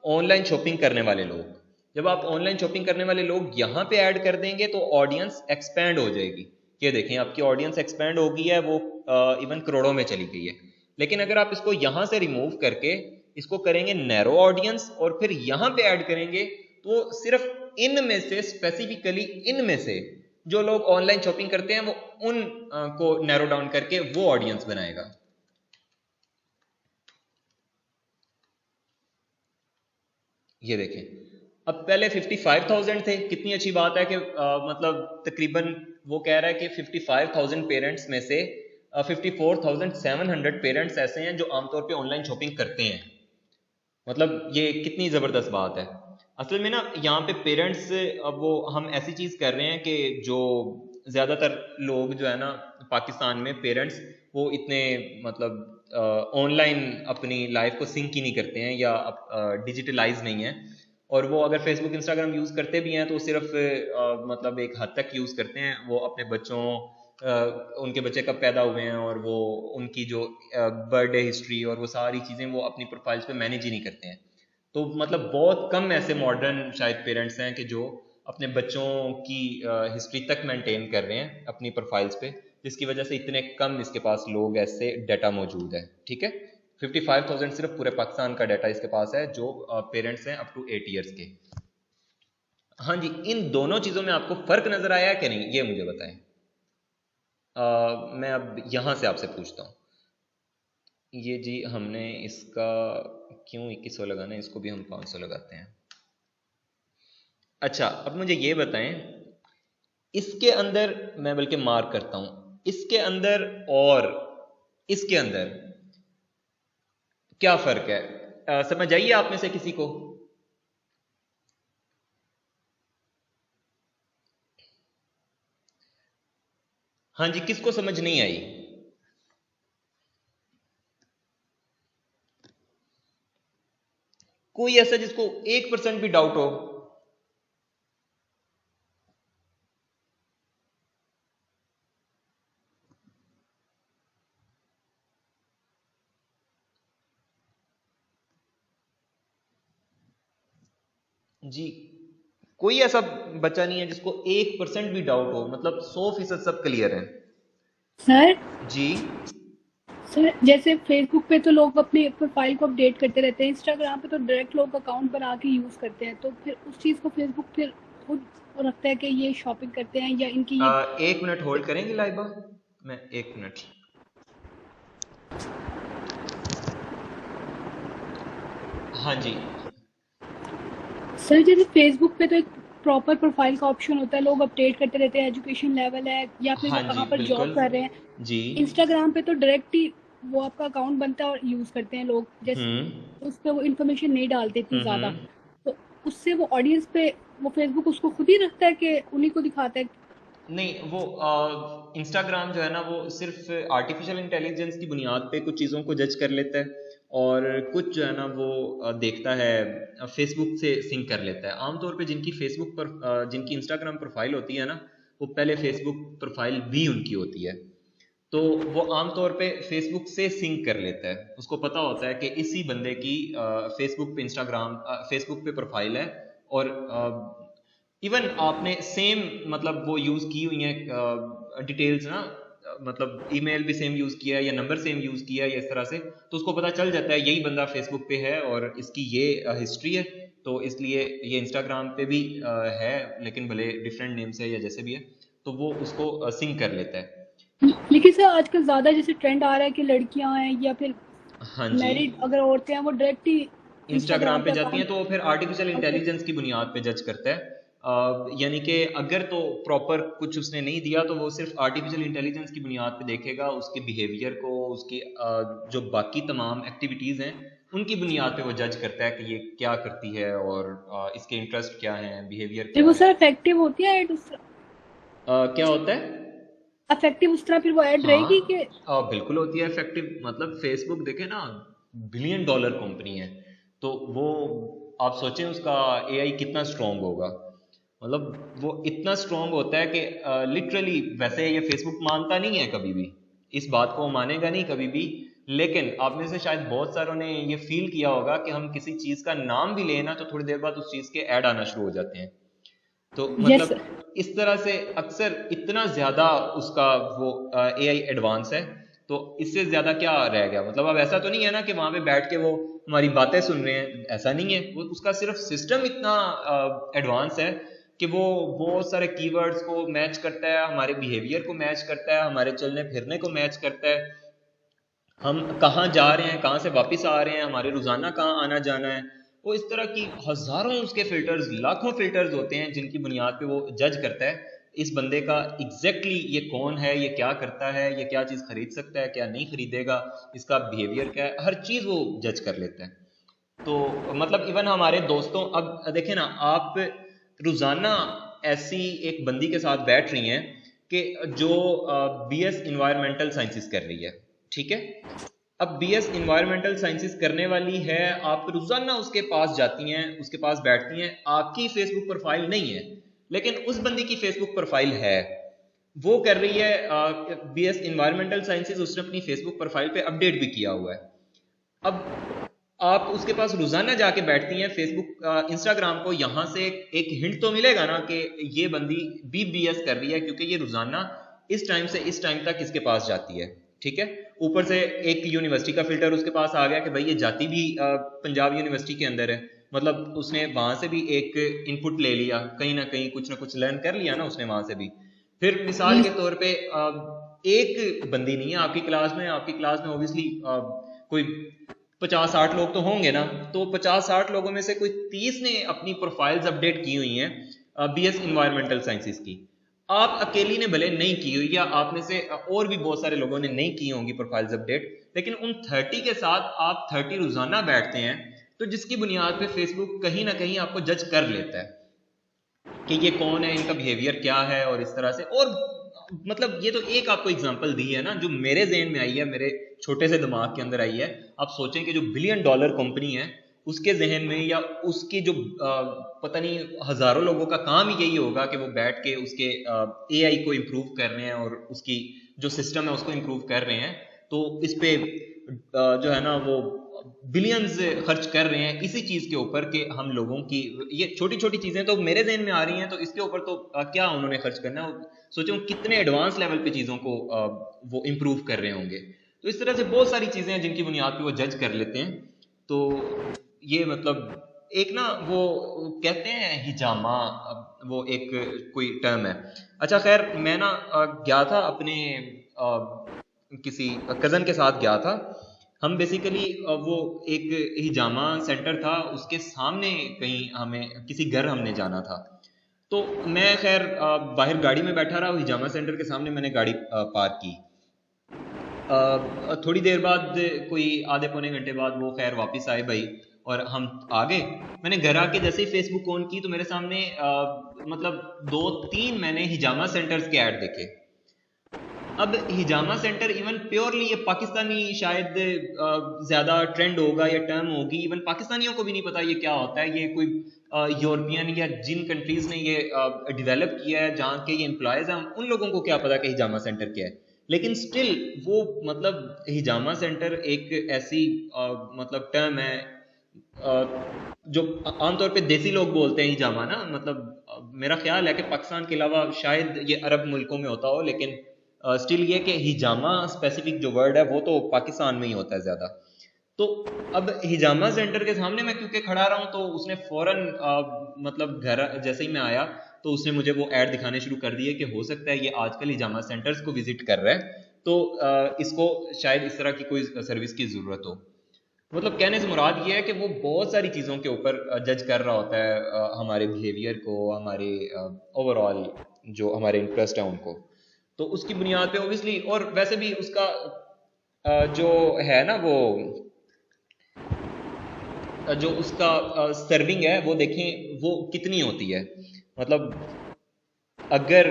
ऑनलाइन शॉपिंग करने वाले लोग। जब आप ऑनलाइन शॉपिंग करने वाले लोग यहां पे ऐड कर देंगे तो ऑडियंस एक्सपेंड हो जाएगी। ये देखें आपकी ऑडियंस एक्सपेंड हो गई है, वो इवन करोड़ों में चली गई है। लेकिन अगर आप इसको यहां से रिमूव करके इसको करेंगे नैरो ऑडियंस और फिर यहां पे ऐड करेंगे, तो सिर्फ इनमें से, स्पेसिफिकली इनमें से जो लोग ऑनलाइन शॉपिंग करते हैं, वो उन को नैरो डाउन करके वो ऑडियंस बनाएगा। ये देखें, अब पहले 55,000 थे, कितनी अच्छी बात है कि मतलब तकरीबन वो कह रहा है कि 55,000 पेरेंट्स में से 54,700 पेरेंट्स ऐसे हैं जो आमतौर पे ऑनलाइन शॉपिंग करते हैं। मतलब ये कितनी ज़बरदस्त बात है। असल में ना यहाँ पे पेरेंट्स, अब वो हम ऐसी चीज़ कर रहे हैं कि जो ज़्यादातर लोग जो है ना पाकिस्तान में पेरेंट्स, वो इतने मतलब ऑनलाइन अपनी लाइफ को सिंक ही नहीं करते हैं या डिजिटलाइज नहीं है, और वो अगर फेसबुक इंस्टाग्राम यूज़ करते भी हैं तो सिर्फ मतलब एक हद तक यूज़ करते हैं। वो अपने बच्चों, उनके बच्चे कब पैदा हुए हैं और वो उनकी जो बर्थडे हिस्ट्री और वो सारी चीज़ें वो अपनी प्रोफाइल्स पे मैनेज ही नहीं करते हैं। तो मतलब बहुत कम ऐसे मॉडर्न शायद पेरेंट्स हैं कि जो अपने बच्चों की हिस्ट्री तक मेंटेन कर रहे हैं अपनी प्रोफाइल्स पे, जिसकी वजह से इतने कम इसके पास लोग ऐसे डाटा मौजूद है, ठीक है। 55,000 सिर्फ पूरे पाकिस्तान का डाटा इसके पास है जो पेरेंट्स हैं अप टू 8 ईयर्स के। हाँ जी, इन दोनों चीज़ों में आपको फ़र्क नज़र आया कि नहीं, ये मुझे बताएं। मैं अब यहाँ से आपसे पूछता हूँ, ये जी हमने इसका क्यों 2100 लगाना है, इसको भी हम 500 लगाते हैं। अच्छा, अब मुझे ये बताएं, इसके अंदर मैं बल्कि मार्क करता हूं, इसके अंदर और इसके अंदर क्या फर्क है, समझ आइए आप में से किसी को? हाँ जी, किसको समझ नहीं आई? कोई ऐसा जिसको 1% भी डाउट हो? जी, कोई ऐसा बच्चा नहीं है जिसको 1% भी डाउट हो, मतलब 100% सब क्लियर है। सर जी। सर जैसे फेसबुक पे तो लोग अपने प्रोफाइल को अपडेट करते रहते हैं, इंस्टाग्राम पे तो डायरेक्ट लोग अकाउंट बना के यूज करते हैं, तो फिर उस चीज को फेसबुक फिर खुद रखता है कि ये शॉपिंग करते हैं या इनकी ये। 1 मिनट होल्ड करेंगे लाइबा, मैं 1 मिनट। हाँ जी। सर जैसे फेसबुक पे तो एक प्रॉपर प्रोफाइल का ऑप्शन होता है, लोग अपडेट करते रहते हैं, एजुकेशन लेवल है या फिर वो हाँ जी कहाँ पर जॉब बिल्कुल। कर रहे हैं। जी। इंस्टाग्राम पे तो डायरेक्ट ही वो आपका अकाउंट बनता है और यूज करते हैं लोग, हम्म। जैसे उस पे वो इन्फॉर्मेशन नहीं डालते इतनी ज्यादा, हम्म। तो उससे वो ऑडियंस पे वो फेसबुक उसको खुद ही रखता है कि उन्हीं को दिखाता है। नहीं, वो इंस्टाग्राम जो है ना वो सिर्फ आर्टिफिशियल इंटेलिजेंस की बुनियाद पे कुछ चीज़ों को जज कर लेता है, और कुछ जो है ना वो देखता है, फेसबुक से सिंक कर लेता है। आमतौर पे जिनकी फेसबुक पर जिनकी इंस्टाग्राम प्रोफाइल होती है ना, वो पहले फेसबुक प्रोफाइल भी उनकी होती है, तो वो आमतौर पे फेसबुक से सिंक कर लेता है। उसको पता होता है कि इसी बंदे की फेसबुक पे फेसबुक पे प्रोफाइल है, और इवन आपने सेम मतलब वो यूज़ की हुई हैं डिटेल्स ना, मतलब ईमेल भी सेम यूज़ किया है या नंबर सेम यूज़ किया है या इस तरह से, तो उसको पता चल जाता है यही बंदा फेसबुक पे है और इसकी ये हिस्ट्री है, तो इसलिए ये इंस्टाग्राम पे भी है, लेकिन भले डिफरेंट नेम से या जैसे भी है, तो वो उसको सिंक कर लेता है। लेकिन सर आजकल ज्यादा जैसे ट्रेंड आ रहा है कि लड़कियां हैं या फिर हाँ जी। मैरिड अगर औरतें हैं वो डायरेक्ट ही इंस्टाग्राम इंस्टाग्राम पे पे जाती हैं, अकाउंट तो वो फिर आर्टिफिशियल अपडेट। इंटेलिजेंस की बुनियाद पे जज करता है। यानी कि अगर तो प्रॉपर कुछ उसने नहीं दिया, तो वो सिर्फ आर्टिफिशियल इंटेलिजेंस की बुनियाद पे देखेगा, उसके बिहेवियर को, उसकी जो बाकी तमाम एक्टिविटीज़ हैं उनकी बुनियाद पे वो जज करता है कि ये क्या करती है, और इसके इंटरेस्ट क्या हैं, बिहेवियर फिर क्या वो है। सर इफेक्टिव होती है एड, क्या होता है? इफेक्टिव उस तरह फिर वो ऐड रहेगी हाँ, कि। बिल्कुल होती है इफेक्टिव। मतलब फेसबुक देखे ना, $1 बिलियन कंपनी है, तो वो आप सोचें उसका एआई कितना स्ट्रांग होगा। मतलब वो इतना स्ट्रांग होता है कि लिटरली, वैसे ये फेसबुक मानता नहीं है कभी भी, इस बात को वो मानेगा नहीं कभी भी, लेकिन आप में से शायद बहुत सारों ने ये फील किया होगा कि हम किसी चीज़ का नाम भी लेना, तो थोड़ी देर बाद उस चीज़ के ऐड आना शुरू हो जाते हैं। तो यस। मतलब इस तरह से अक्सर इतना ज्यादा उसका वो एआई एडवांस है, तो इससे ज्यादा क्या रह गया। मतलब अब ऐसा तो नहीं है ना कि वहां पे बैठ के वो हमारी बातें सुन रहे हैं, ऐसा नहीं है। वो उसका सिर्फ सिस्टम इतना एडवांस है कि वो बहुत सारे कीवर्ड्स को मैच करता है, हमारे बिहेवियर को मैच करता है, हमारे चलने फिरने को मैच करता है, हम कहाँ जा रहे हैं, कहाँ से वापस आ रहे हैं, हमारे रोजाना कहाँ आना जाना है। वो इस तरह की हजारों उसके फिल्टर्स, लाखों फिल्टर्स होते हैं जिनकी बुनियाद पे वो जज करता है इस बंदे का एग्जैक्टली ये कौन है, ये क्या करता है, ये क्या चीज़ खरीद सकता है, क्या नहीं खरीदेगा, इसका बिहेवियर क्या है, हर चीज़ वो जज कर लेता है। तो मतलब इवन हमारे दोस्तों, अब देखें ना आप, रोजाना ऐसी एक बंदी के साथ बैठ रही हैं कि जो बीएस इन्वायरमेंटल साइंसेस कर रही है, ठीक है। अब बीएस इन्वायरमेंटल साइंसेस करने वाली है, आप रोजाना उसके पास जाती हैं, उसके पास बैठती हैं, आपकी फेसबुक प्रोफाइल नहीं है, लेकिन उस बंदी की फेसबुक प्रोफाइल है, वो कर रही है बीएस इन्वायरमेंटल साइंसेस, उसने अपनी फेसबुक प्रोफाइल पे अपडेट भी किया हुआ है। अब आप उसके पास रोजाना जाके बैठती हैं फेसबुक इंस्टाग्राम को, यहां से एक हिंट तो मिलेगा ना कि ये बंदी बीबीएस कर रही है, क्योंकि ये रोजाना इस टाइम से इस टाइम तक इसके पास जाती है, ठीक है। ऊपर से एक यूनिवर्सिटी का फिल्टर उसके पास आ गया कि भाई ये जाती भी पंजाब यूनिवर्सिटी के अंदर है, मतलब उसने वहां से भी एक इनपुट ले लिया, कहीं ना कहीं कुछ ना कुछ लर्न कर लिया ना उसने वहां से भी। फिर मिसाल के तौर पे एक बंदी नहीं है आपकी क्लास में ऑब्वियसली कोई 50-60 लोग तो होंगे ना, तो 50-60 लोगों में से कोई 30 ने अपनी प्रोफाइल्स अपडेट की हुई हैं बीएस इन्वायरमेंटल साइंसेस की। आप अकेली ने भले नहीं की हुई, या आप में से और भी बहुत सारे लोगों ने नहीं की होंगी प्रोफाइल्स अपडेट, लेकिन उन 30 के साथ आप 30 रोजाना बैठते हैं, तो जिसकी बुनियाद पे फेसबुक कहीं ना कहीं आपको जज कर लेता है कि ये कौन है, इनका बिहेवियर क्या है, और इस तरह से। और मतलब ये तो एक आपको एग्जांपल दी है ना, जो मेरे ज़हन में आई है, मेरे छोटे से दिमाग के अंदर आई है। आप सोचें कि जो $1 बिलियन कंपनी है, उसके जहन में या उसके जो पता नहीं हजारों लोगों का काम ही यही होगा कि वो बैठ के उसके एआई को इम्प्रूव कर रहे हैं, और उसकी जो सिस्टम है उसको इम्प्रूव कर रहे हैं। तो इस पे जो है ना वो बिलियंस खर्च कर रहे हैं इसी चीज़ के ऊपर कि हम लोगों की ये छोटी छोटी चीज़ें तो मेरे जहन में आ रही हैं, तो इसके ऊपर तो क्या उन्होंने खर्च करना है, सोचो कितने एडवांस लेवल पे चीज़ों को वो इम्प्रूव कर रहे होंगे। तो इस तरह से बहुत सारी चीज़ें हैं जिनकी बुनियाद पे वो जज कर लेते हैं। तो ये मतलब एक ना वो कहते हैं हिजामा, वो एक कोई टर्म है। अच्छा खैर, मैं ना गया था अपने किसी कज़न के साथ गया था। हम बेसिकली वो एक हिजामा सेंटर था, उसके सामने कहीं हमें किसी घर हमने जाना था। तो मैं खैर बाहर गाड़ी में बैठा रहा, हिजामा सेंटर के सामने मैंने गाड़ी पार्क की। थोड़ी देर बाद कोई आधे पौने घंटे बाद वो खैर वापस आए भाई, और हम आ गए। मैंने घर आके जैसे ही फेसबुक ऑन की तो मेरे सामने मतलब 2-3 मैंने हिजामा सेंटर्स के ऐड देखे। अब हिजामा सेंटर इवन प्योरली ये पाकिस्तानी शायद ज्यादा ट्रेंड होगा या टर्म होगी, इवन पाकिस्तानियों को भी नहीं पता ये क्या होता है। ये कोई यूरोपियन या जिन कंट्रीज ने ये डेवलप किया है, जहाँ के ये एम्प्लॉयज हैं, उन लोगों को क्या पता कि हिजामा सेंटर क्या है। लेकिन स्टिल वो मतलब हिजामा सेंटर एक ऐसी मतलब टर्म है जो आमतौर पे देसी लोग बोलते हैं हिजामा ना। मतलब मेरा ख्याल है कि पाकिस्तान के अलावा शायद ये अरब मुल्कों में होता हो, लेकिन स्टिल ये कि हिजामा स्पेसिफिक जो वर्ड है वो तो पाकिस्तान में ही होता है ज़्यादा। तो अब हिजामा सेंटर के सामने मैं क्योंकि खड़ा रहा हूँ, तो उसने फौरन मतलब घर जैसे ही मैं आया तो उसने मुझे वो ऐड दिखाने शुरू कर दिए कि हो सकता है ये आजकल हिजामा सेंटर्स को विजिट कर रहा है, तो इसको शायद इस तरह की कोई सर्विस की ज़रूरत हो। मतलब कहने से मुराद ये है कि वो बहुत सारी चीज़ों के ऊपर जज कर रहा होता है हमारे बिहेवियर को, हमारे ओवरऑल जो हमारे इंटरेस्ट है उनको। तो उसकी बुनियाद पे ओबियसली, और वैसे भी उसका जो है ना वो जो उसका सर्विंग है वो देखें वो कितनी होती है। मतलब अगर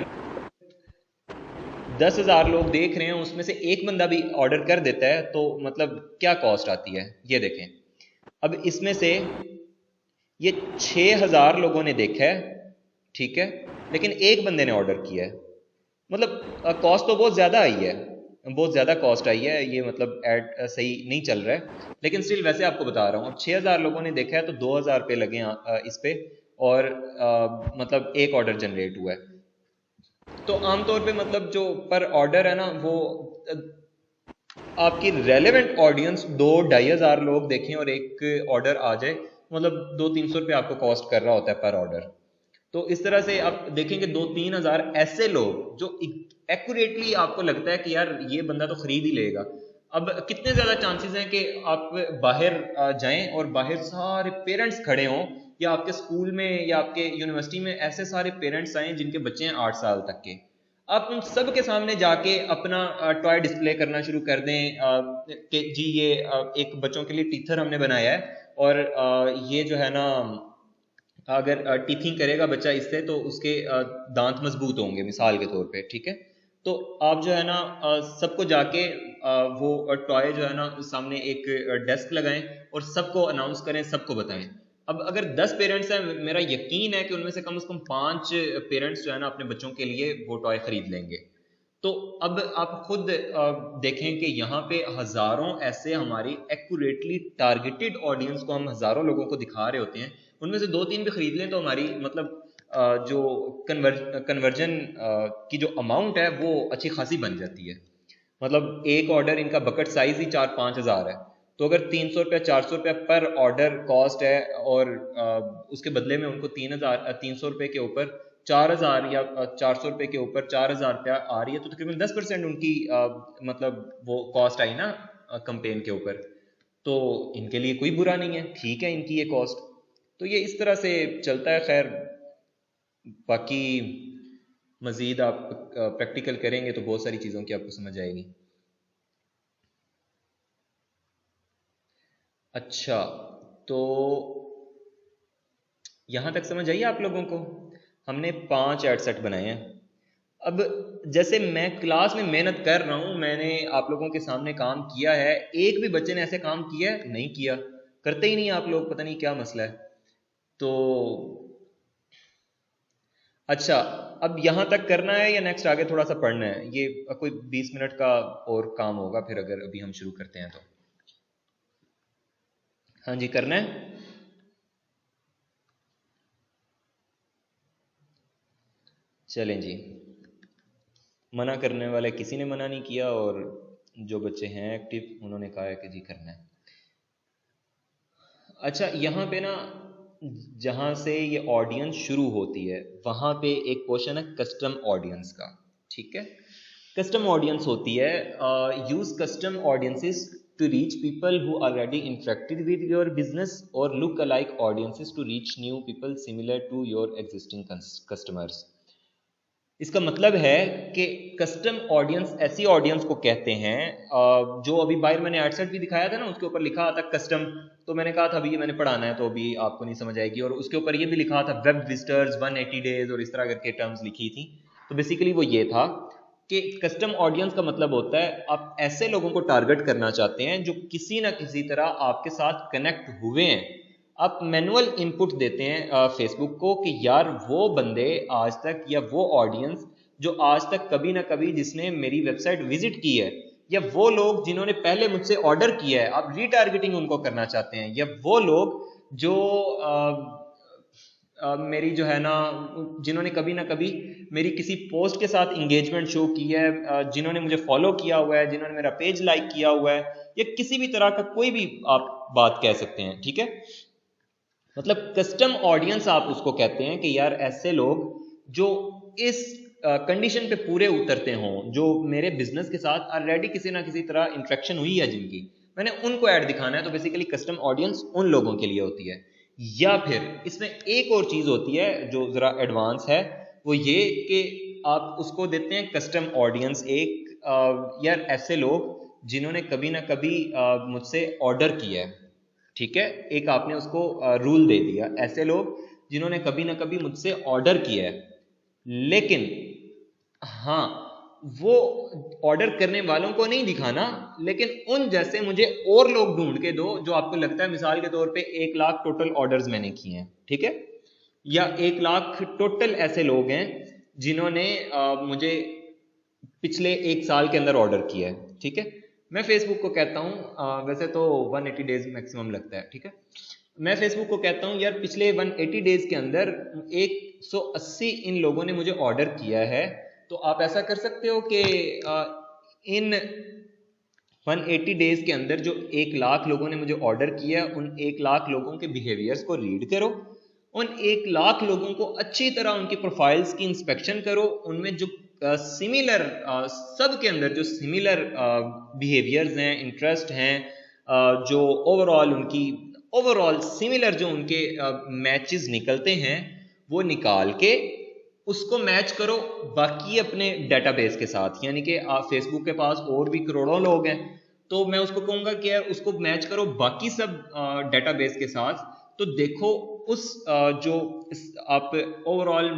10,000 लोग देख रहे हैं, उसमें से एक बंदा भी ऑर्डर कर देता है, तो मतलब क्या कॉस्ट आती है ये देखें। अब इसमें से ये 6,000 लोगों ने देखा है, ठीक है, लेकिन एक बंदे ने ऑर्डर किया है। मतलब कॉस्ट तो बहुत ज़्यादा आई है, बहुत ज़्यादा कॉस्ट आई है ये, मतलब ऐड सही नहीं चल रहा है। लेकिन स्टिल वैसे आपको बता रहा हूँ, अब 6,000 लोगों ने देखा है तो 2,000 रुपये लगे इस पे, और मतलब एक ऑर्डर जनरेट हुआ है। तो आमतौर पे मतलब जो पर ऑर्डर है ना वो आपकी रेलेवेंट ऑडियंस 2-2,500 लोग देखें और एक ऑर्डर आ जाए, मतलब 200-300 रुपये आपको कॉस्ट कर रहा होता है पर ऑर्डर। तो इस तरह से आप देखेंगे 2-3 हज़ार ऐसे लोग जो एक्यूरेटली आपको लगता है कि यार ये बंदा तो खरीद ही लेगा। अब कितने ज़्यादा चांसेस हैं कि आप बाहर जाएं और बाहर सारे पेरेंट्स खड़े हों, या आपके स्कूल में या आपके यूनिवर्सिटी में ऐसे सारे पेरेंट्स आएँ जिनके बच्चे हैं 8 साल तक के। आप उन सब के सामने जाके अपना टॉय डिस्प्ले करना शुरू कर दें कि जी ये एक बच्चों के लिए टीथर हमने बनाया है, और ये जो है ना अगर टीथिंग करेगा बच्चा इससे तो उसके दांत मजबूत होंगे, मिसाल के तौर पे, ठीक है। तो आप जो है ना सबको जाके वो टॉय जो है ना सामने एक डेस्क लगाएं और सबको अनाउंस करें, सबको बताएं। अब अगर 10 पेरेंट्स हैं, मेरा यकीन है कि उनमें से कम 5 पेरेंट्स जो है ना अपने बच्चों के लिए वो टॉय खरीद लेंगे। तो अब आप खुद देखें कि यहाँ पे हज़ारों ऐसे हमारी एक्यूरेटली टारगेटेड ऑडियंस को हम हज़ारों लोगों को दिखा रहे होते हैं, उनमें से 2-3 भी खरीद लें तो हमारी मतलब जो कन्वर्जन की जो अमाउंट है वो अच्छी खासी बन जाती है। मतलब एक ऑर्डर इनका बकेट साइज ही 4-5 हज़ार है, तो अगर 300 रुपया 400 रुपया पर ऑर्डर कॉस्ट है, और उसके बदले में उनको 300 रुपये के ऊपर 4,000 या 400 रुपये के ऊपर 4,000 रुपया आ रही है, तो तकरीबन 10% उनकी मतलब वो कॉस्ट आई ना कंपेन के ऊपर। तो इनके लिए कोई बुरा नहीं है, ठीक है इनकी ये कॉस्ट। तो ये इस तरह से चलता है। खैर बाकी मज़ीद आप प्रैक्टिकल करेंगे तो बहुत सारी चीज़ों की आपको समझ आएगी। अच्छा, तो यहाँ तक समझ आइए आप लोगों को। हमने 5 ऐड सेट बनाए हैं। अब जैसे मैं क्लास में मेहनत कर रहा हूँ, मैंने आप लोगों के सामने काम किया है, एक भी बच्चे ने ऐसे काम किया है? नहीं किया, करते ही नहीं आप लोग, पता नहीं क्या मसला है। तो अच्छा, अब यहाँ तक करना है या नेक्स्ट आगे थोड़ा सा पढ़ना है? ये कोई 20 मिनट का और काम होगा फिर, अगर अभी हम शुरू करते हैं तो। हाँ जी, करना है। चलें जी, मना करने वाले किसी ने मना नहीं किया और जो बच्चे हैं एक्टिव उन्होंने कहा है कि जी करना है। अच्छा, यहाँ पे ना जहाँ से ये ऑडियंस शुरू होती है वहाँ पे एक क्वेश्चन है कस्टम ऑडियंस का, ठीक है। कस्टम ऑडियंस होती है use custom audiences to reach people who already interacted with your business और look alike audiences to reach new people similar to your existing customers. इसका मतलब है कि कस्टम ऑडियंस ऐसी ऑडियंस को कहते हैं जो अभी बाहर मैंने एडसेट भी दिखाया था ना, उसके ऊपर लिखा था कस्टम, तो मैंने कहा था अभी ये मैंने पढ़ाना है तो अभी आपको नहीं समझ आएगी, और उसके ऊपर ये भी लिखा था वेब विजिटर्स 180 डेज और इस तरह करके टर्म्स लिखी थी। तो बेसिकली वो ये था कि कस्टम ऑडियंस का मतलब होता है आप ऐसे लोगों को टारगेट करना चाहते हैं जो किसी ना किसी तरह आपके साथ कनेक्ट हुए हैं। आप मैनुअल इनपुट देते हैं फेसबुक को कि यार वो बंदे आज तक या वो ऑडियंस जो आज तक कभी ना कभी जिसने मेरी वेबसाइट विजिट की है, या वो लोग जिन्होंने पहले मुझसे ऑर्डर किया है आप रीटारगेटिंग उनको करना चाहते हैं, या वो लोग जो मेरी जो है ना जिन्होंने कभी ना कभी मेरी किसी पोस्ट के साथ इंगेजमेंट शो की है, जिन्होंने मुझे फॉलो किया हुआ है, जिन्होंने मेरा पेज लाइक किया हुआ है, या किसी भी तरह का कोई भी आप बात कह सकते हैं, ठीक है। मतलब कस्टम ऑडियंस आप उसको कहते हैं कि यार ऐसे लोग जो इस कंडीशन पे पूरे उतरते हों, जो मेरे बिजनेस के साथ ऑलरेडी किसी ना किसी तरह इंटरेक्शन हुई है, जिनकी मैंने उनको ऐड दिखाना है, तो बेसिकली कस्टम ऑडियंस उन लोगों के लिए होती है। या फिर इसमें एक और चीज होती है जो जरा एडवांस है, वो ये कि आप उसको देते हैं कस्टम ऑडियंस एक यार ऐसे लोग जिन्होंने कभी ना कभी मुझसे ऑर्डर किया है, ठीक है। एक आपने उसको रूल दे दिया, ऐसे लोग जिन्होंने कभी ना कभी मुझसे ऑर्डर किया है, लेकिन हाँ वो ऑर्डर करने वालों को नहीं दिखाना, लेकिन उन जैसे मुझे और लोग ढूंढ के दो जो आपको लगता है मिसाल के तौर पे 1 लाख टोटल ऑर्डर्स मैंने किए हैं, ठीक है, या 1 लाख टोटल ऐसे लोग हैं जिन्होंने मुझे पिछले 1 साल के अंदर ऑर्डर किया है, ठीक है। मैं फेसबुक को कहता हूँ वैसे तो 180 डेज मैक्सिमम लगता है, ठीक है। मैं फेसबुक को कहता हूँ यार पिछले 180 डेज के अंदर 180 इन लोगों ने मुझे ऑर्डर किया है, तो आप ऐसा कर सकते हो कि इन 180 डेज के अंदर जो 1 लाख लोगों ने मुझे ऑर्डर किया, उन 1 लाख लोगों के बिहेवियर्स को रीड करो, उन 1 लाख लोगों को अच्छी तरह उनकी प्रोफाइल्स की इंस्पेक्शन करो, उनमें जो सिमिलर सब के अंदर जो सिमिलर बिहेवियर्स हैं, इंटरेस्ट हैं, जो ओवरऑल सिमिलर जो उनके मैचेस निकलते हैं, वो निकाल के उसको मैच करो बाकी अपने डेटाबेस के साथ। यानी कि आप फेसबुक के पास और भी करोड़ों लोग हैं, तो मैं उसको कहूँगा कि उसको मैच करो बाकी सब डेटाबेस के साथ, तो देखो उस जो आप ओवरऑल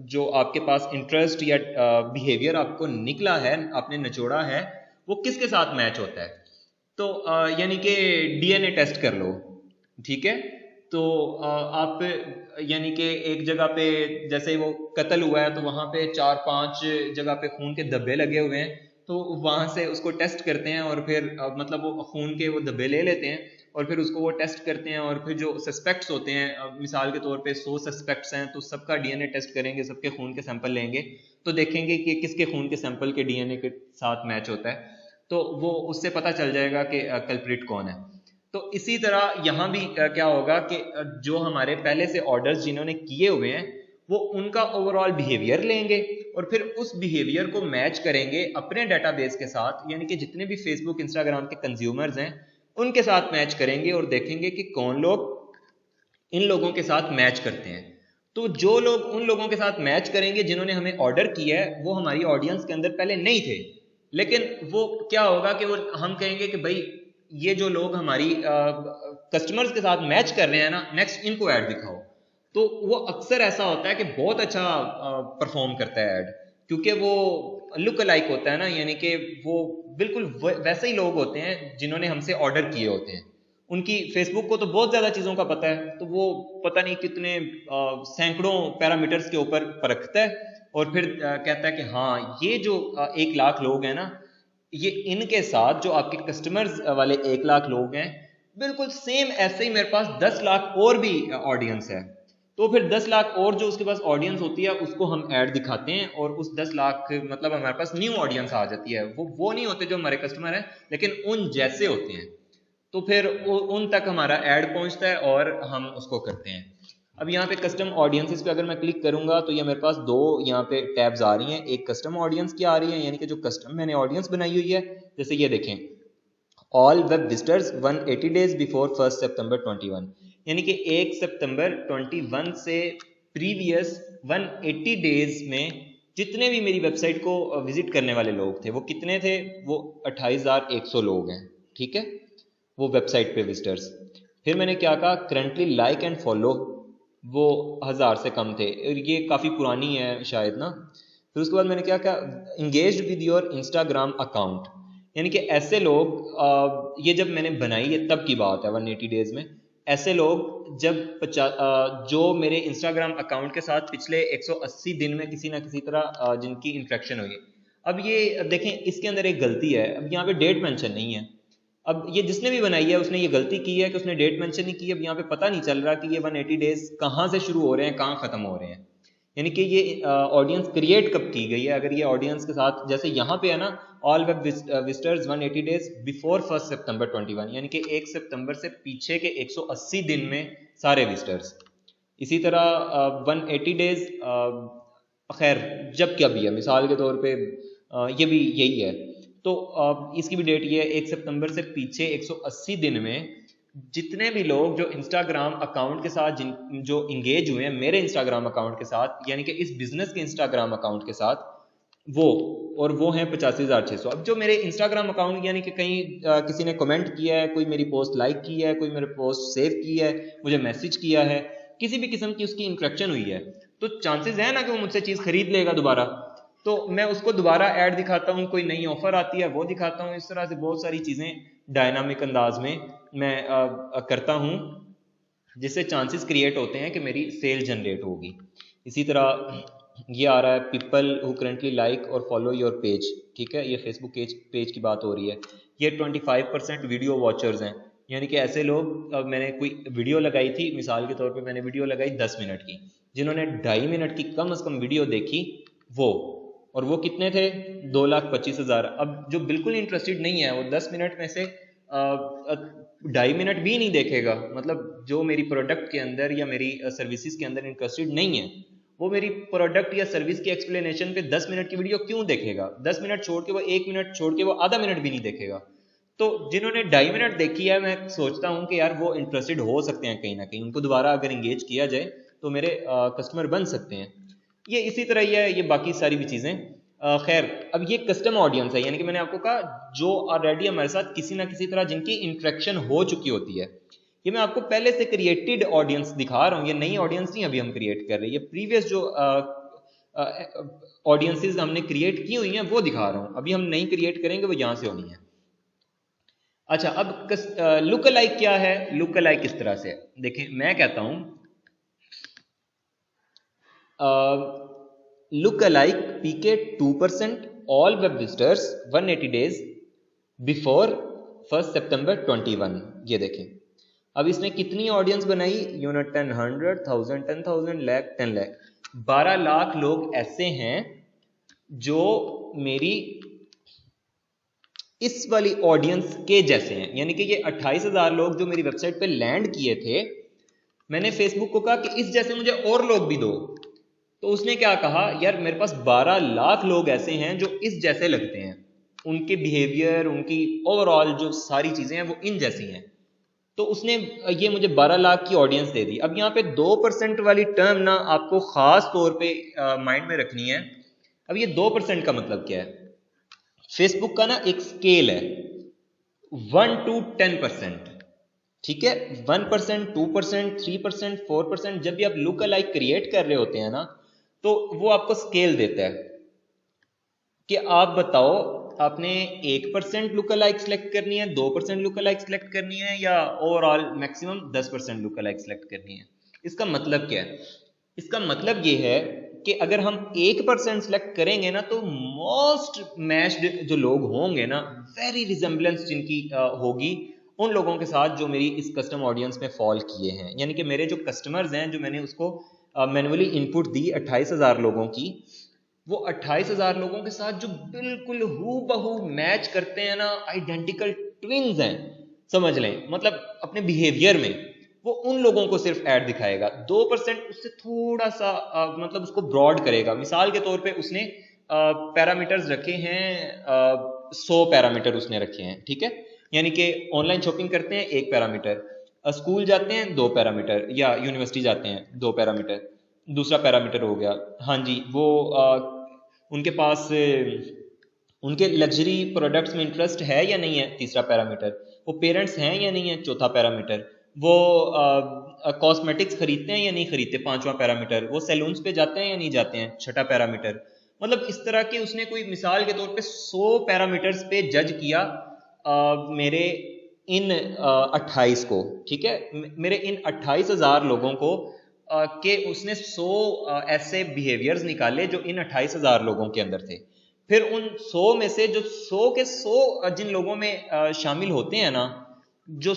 जो आपके पास इंटरेस्ट या बिहेवियर आपको निकला है, आपने निचोड़ा है, वो किसके साथ मैच होता है। तो यानी कि डीएनए टेस्ट कर लो, ठीक है। तो आप यानी कि एक जगह पे जैसे वो कत्ल हुआ है तो वहां पे 4-5 जगह पे खून के धब्बे लगे हुए हैं, तो वहां से उसको टेस्ट करते हैं और फिर मतलब वो खून के वो धब्बे ले लेते हैं और फिर उसको वो टेस्ट करते हैं, और फिर जो सस्पेक्ट्स होते हैं मिसाल के तौर पे 100 सस्पेक्ट्स हैं, तो सबका डीएनए टेस्ट करेंगे, सबके खून के सैंपल लेंगे, तो देखेंगे कि किसके खून के सैंपल के डीएनए के साथ मैच होता है, तो वो उससे पता चल जाएगा कि कल्प्रिट कौन है। तो इसी तरह यहाँ भी क्या होगा कि जो हमारे पहले से ऑर्डर्स जिन्होंने किए हुए हैं वो उनका ओवरऑल बिहेवियर लेंगे और फिर उस बिहेवियर को मैच करेंगे अपने डेटाबेस के साथ, यानी कि जितने भी फेसबुक इंस्टाग्राम के कंज्यूमर्स हैं उनके साथ मैच करेंगे और देखेंगे कि कौन लोग इन लोगों के साथ मैच करते हैं। तो जो लोग उन लोगों के साथ मैच करेंगे जिन्होंने हमें ऑर्डर किया है, वो हमारी ऑडियंस के अंदर पहले नहीं थे, लेकिन वो क्या होगा कि वो हम कहेंगे कि भाई ये जो लोग हमारी कस्टमर्स के साथ मैच कर रहे हैं ना, नेक्स्ट इनको ऐड दिखाओ। तो वो अक्सर ऐसा होता है कि बहुत अच्छा परफॉर्म करता है ऐड, क्योंकि वो लुक अलाइक होता है ना, यानी कि वो बिल्कुल वैसे ही लोग होते हैं जिन्होंने हमसे ऑर्डर किए होते हैं। उनकी फेसबुक को तो बहुत ज्यादा चीजों का पता है, तो वो पता नहीं कितने सैकड़ों पैरामीटर्स के ऊपर परखता है और फिर कहता है कि हाँ ये जो 1 लाख लोग हैं ना, ये इनके साथ जो आपके कस्टमर्स वाले 1 लाख लोग हैं बिल्कुल सेम ऐसे ही मेरे पास 10 लाख और भी ऑडियंस है, तो फिर 10 लाख और जो उसके पास ऑडियंस होती है उसको हम ऐड दिखाते हैं और उस 10 लाख मतलब हमारे पास न्यू ऑडियंस आ जाती है। वो नहीं होते जो हमारे कस्टमर हैं, लेकिन उन जैसे होते हैं, तो फिर उन तक हमारा ऐड पहुंचता है और हम उसको करते हैं। अब यहाँ पे कस्टम ऑडियंसेस पे अगर मैं क्लिक करूंगा तो ये मेरे पास दो यहाँ पे टैब्स आ रही हैं। एक कस्टम ऑडियंस की आ रही है, यानी कि जो कस्टम मैंने ऑडियंस बनाई हुई है, जैसे ये देखें, all web visitors 180 days before 1 सितंबर 21, यानी कि 1 सितंबर 21 से प्रीवियस 180 डेज में जितने भी मेरी वेबसाइट को विजिट करने वाले लोग थे वो कितने थे, वो 28,100 लोग हैं। ठीक है, वो वेबसाइट पे विजिटर्स। फिर मैंने क्या कहा, करंटली लाइक एंड फॉलो, वो 1000 से कम थे, और ये काफ़ी पुरानी है शायद ना। फिर उसके बाद मैंने क्या कहा, engaged with your Instagram account, यानी कि ऐसे लोग ये जब मैंने बनाई है तब की बात है 180 डेज में, ऐसे लोग जब जो मेरे इंस्टाग्राम अकाउंट के साथ पिछले 180 दिन में किसी ना किसी तरह जिनकी इंट्रैक्शन हुई। अब ये देखें, इसके अंदर एक गलती है, अब यहाँ पे डेट मेंशन नहीं है। अब ये जिसने भी बनाई है उसने ये गलती की है कि उसने डेट मेंशन नहीं की। अब यहाँ पे पता नहीं चल रहा कि ये 180 डेज कहाँ से शुरू हो रहे हैं, कहाँ खत्म हो रहे हैं, यानी कि ये ऑडियंस क्रिएट कब की गई है। अगर ये ऑडियंस के साथ जैसे यहाँ पे है ना, all web visitors 180 days before 1 सितंबर 21, यानी कि 1 सितंबर से पीछे के 180 दिन में सारे विजिटर्स। इसी तरह 180 डेज खैर जब क्या भी है, मिसाल के तौर पे ये भी यही है, तो इसकी भी डेट ये है 1 सितंबर से पीछे 180 दिन में जितने भी लोग जो इंस्टाग्राम अकाउंट के साथ जो इंगेज हुए हैं मेरे इंस्टाग्राम अकाउंट के साथ, यानी कि इस बिजनेस के इंस्टाग्राम अकाउंट के साथ, वो हैं 85,600। अब जो मेरे इंस्टाग्राम अकाउंट यानी कि कहीं किसी ने कमेंट किया है, कोई मेरी पोस्ट लाइक की है, कोई मेरे पोस्ट सेव की है, मुझे मैसेज किया है, किसी भी किस्म की उसकी इंट्रैक्शन हुई है, तो चांसेस है ना कि वो मुझसे चीज़ खरीद लेगा दोबारा। तो मैं उसको दोबारा ऐड दिखाता हूँ, कोई नई ऑफर आती है वो दिखाता हूँ। इस तरह से बहुत सारी चीज़ें डायनामिक अंदाज में मैं करता हूँ, जिससे चांसेस क्रिएट होते हैं कि मेरी सेल जनरेट होगी। इसी तरह ये आ रहा है, पीपल हु करंटली लाइक और फॉलो योर पेज। ठीक है, ये फेसबुक पेज की बात हो रही है। ये 25% वीडियो वॉचर्स हैं, यानी कि ऐसे लोग, मैंने कोई वीडियो लगाई थी, मिसाल के तौर पे मैंने वीडियो लगाई 10 मिनट की, जिन्होंने 2.5 मिनट की कम से कम वीडियो देखी और वो कितने थे, 2,25,000। अब जो बिल्कुल इंटरेस्टेड नहीं है वो 10 मिनट में से 2.5 मिनट भी नहीं देखेगा, मतलब जो मेरी प्रोडक्ट के अंदर या मेरी सर्विसेज के अंदर इंटरेस्टेड नहीं है, वो मेरी प्रोडक्ट या सर्विस की एक्सप्लेनेशन पे 10 मिनट की वीडियो क्यों देखेगा। 10 मिनट छोड़ के वो 1 मिनट छोड़ के वो आधा मिनट भी नहीं देखेगा। तो जिन्होंने 2.5 मिनट देखी है, मैं सोचता हूँ कि यार वो इंटरेस्टेड हो सकते हैं कहीं ना कहीं, उनको दोबारा अगर इंगेज किया जाए तो मेरे कस्टमर बन सकते हैं। ये इसी तरह ही है, ये बाकी सारी भी चीज़ें। खैर, अब ये कस्टम ऑडियंस है, यानी कि मैंने आपको कहा जो ऑलरेडी हमारे साथ किसी ना किसी तरह जिनकी इंट्रैक्शन हो चुकी होती है। ये मैं आपको पहले से क्रिएटेड ऑडियंस दिखा रहा हूँ, ये नई ऑडियंस नहीं अभी हम क्रिएट कर रहे हैं, ये प्रीवियस जो ऑडियंसेस हमने क्रिएट की हुई हैं वो दिखा रहा हूँ। अभी हम नई क्रिएट करेंगे, वो यहाँ से होनी है। अच्छा, अब लुक अलाइक क्या है? लुक अलाइक किस तरह से, देखें, मैं कहता हूँ लुक अलाइक पीके 2% all web visitors 180 days before 1 सितंबर 21। ये देखें, अब इसने कितनी ऑडियंस बनाई, यूनिट 10, 100, 1000, 10,000, लाख, 10 लाख, 12 लाख लोग ऐसे हैं जो मेरी इस वाली ऑडियंस के जैसे हैं। यानी कि ये 28,000 लोग जो मेरी वेबसाइट पे लैंड किए थे, मैंने फेसबुक को कहा कि इस जैसे मुझे और लोग भी दो, तो उसने क्या कहा, यार मेरे पास 12 लाख लोग ऐसे हैं जो इस जैसे लगते हैं, उनके बिहेवियर, उनकी ओवरऑल जो सारी चीजें हैं वो इन जैसी हैं, तो उसने ये मुझे 12 लाख की ऑडियंस दे दी। अब यहाँ पे 2% वाली टर्म ना आपको खास तौर पे माइंड में रखनी है। अब ये 2% का मतलब क्या है? फेसबुक का ना एक स्केल है 1 to 10%, ठीक है, 1%, 2%, 3%, 4%। जब भी आप लुक अलाइक क्रिएट कर रहे होते हैं ना, तो वो आपको स्केल देता है कि आप बताओ आपने 1% लुक अलाइक सेलेक्ट करनी है, 2% लुक अलाइक सेलेक्ट करनी है, या overall maximum 10% look alike select करनी है। इसका मतलब क्या है? इसका मतलब ये है कि अगर हम 1% सेलेक्ट करेंगे ना, तो मोस्ट मैच्ड जो लोग होंगे ना, वेरी रिजेम्बलेंस जिनकी होगी, उन लोगों के साथ जो मेरी इस कस्टम ऑडियंस में फॉल किए हैं, यानी कि मेरे जो कस्टमर्स हैं जो मैंने उसको मैनुअली इनपुट दी 28,000 लोगों की, वो 28,000 लोगों के साथ जो बिल्कुल हू बहू मैच करते हैं ना, आइडेंटिकल ट्विन्स हैं, समझ लें, मतलब अपने बिहेवियर में, वो उन लोगों को सिर्फ ऐड दिखाएगा। 2% उससे थोड़ा सा मतलब उसको ब्रॉड करेगा। मिसाल के तौर पे उसने पैरामीटर्स रखे हैं, 100 पैरामीटर उसने रखे हैं, ठीक है, यानी कि ऑनलाइन शॉपिंग करते हैं 1 पैरामीटर, स्कूल जाते हैं 2 पैरामीटर, या यूनिवर्सिटी जाते हैं 2 पैरामीटर, दूसरा पैरामीटर हो गया, हाँ जी, वो उनके पास उनके लग्जरी प्रोडक्ट्स में इंटरेस्ट है या नहीं है, तीसरा पैरामीटर, वो पेरेंट्स हैं या नहीं है, चौथा पैरामीटर, वो कॉस्मेटिक्स खरीदते हैं या नहीं खरीदते, पांचवा पैरामीटर, वो सैलून्स पे जाते हैं या नहीं जाते हैं, छठा पैरामीटर। मतलब इस तरह के उसने कोई मिसाल के तौर पे 100 पैरामीटर्स पे जज किया मेरे इन 28 को, ठीक है, मेरे इन 28,000 लोगों को के उसने 100 ऐसे बिहेवियर्स निकाले जो इन 28,000 लोगों के अंदर थे। फिर उन 100 में से जो 100 के 100 जिन लोगों में शामिल होते हैं ना, जो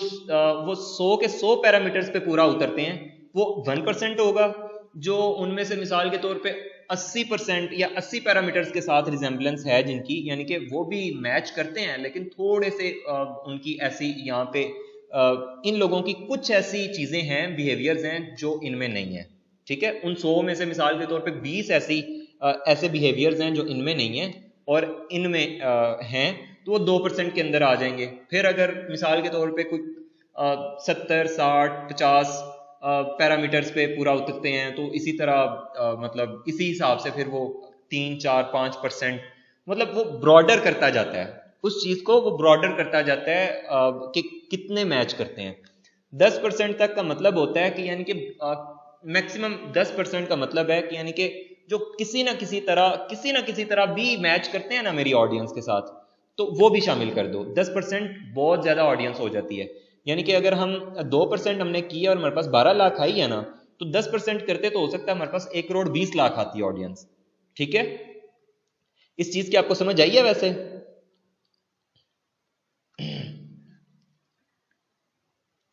वो 100 के 100 पैरामीटर्स पे पूरा उतरते हैं, वो 1% होगा। जो उनमें से मिसाल के तौर पे 80% या 80 पैरामीटर्स के साथ रिजेम्बलेंस है जिनकी, यानी कि वो भी मैच करते हैं, लेकिन थोड़े से उनकी ऐसी यहाँ पे इन लोगों की कुछ ऐसी चीजें हैं, बिहेवियर्स हैं जो इनमें नहीं है, ठीक है। उन 100 में से मिसाल के तौर पे 20 ऐसे बिहेवियर्स हैं जो इनमें नहीं है और इनमें हैं, तो वो 2% के अंदर आ जाएंगे। फिर अगर मिसाल के तौर पे कोई 70, 60, 50 पैरामीटर्स पे पूरा उतरते हैं, तो इसी तरह मतलब इसी हिसाब से फिर वो 3, 4, 5%, मतलब वो ब्रॉडर करता जाता है, उस चीज को वो ब्रॉडर करता जाता है कि कितने मैच करते हैं। 10% तक का मतलब होता है कि यानी कि मैक्सिमम 10% का मतलब है कि यानी कि जो किसी ना किसी तरह भी मैच करते हैं ना मेरी ऑडियंस के साथ, तो वो भी शामिल कर दो। 10% बहुत ज्यादा ऑडियंस हो जाती है, यानी कि अगर हम 2% हमने किया और हमारे पास 12 लाख आई है ना, तो 10% करते तो हो सकता है हमारे पास 1,20,00,000 आती है ऑडियंस, ठीक है। इस चीज की आपको समझ आई है वैसे?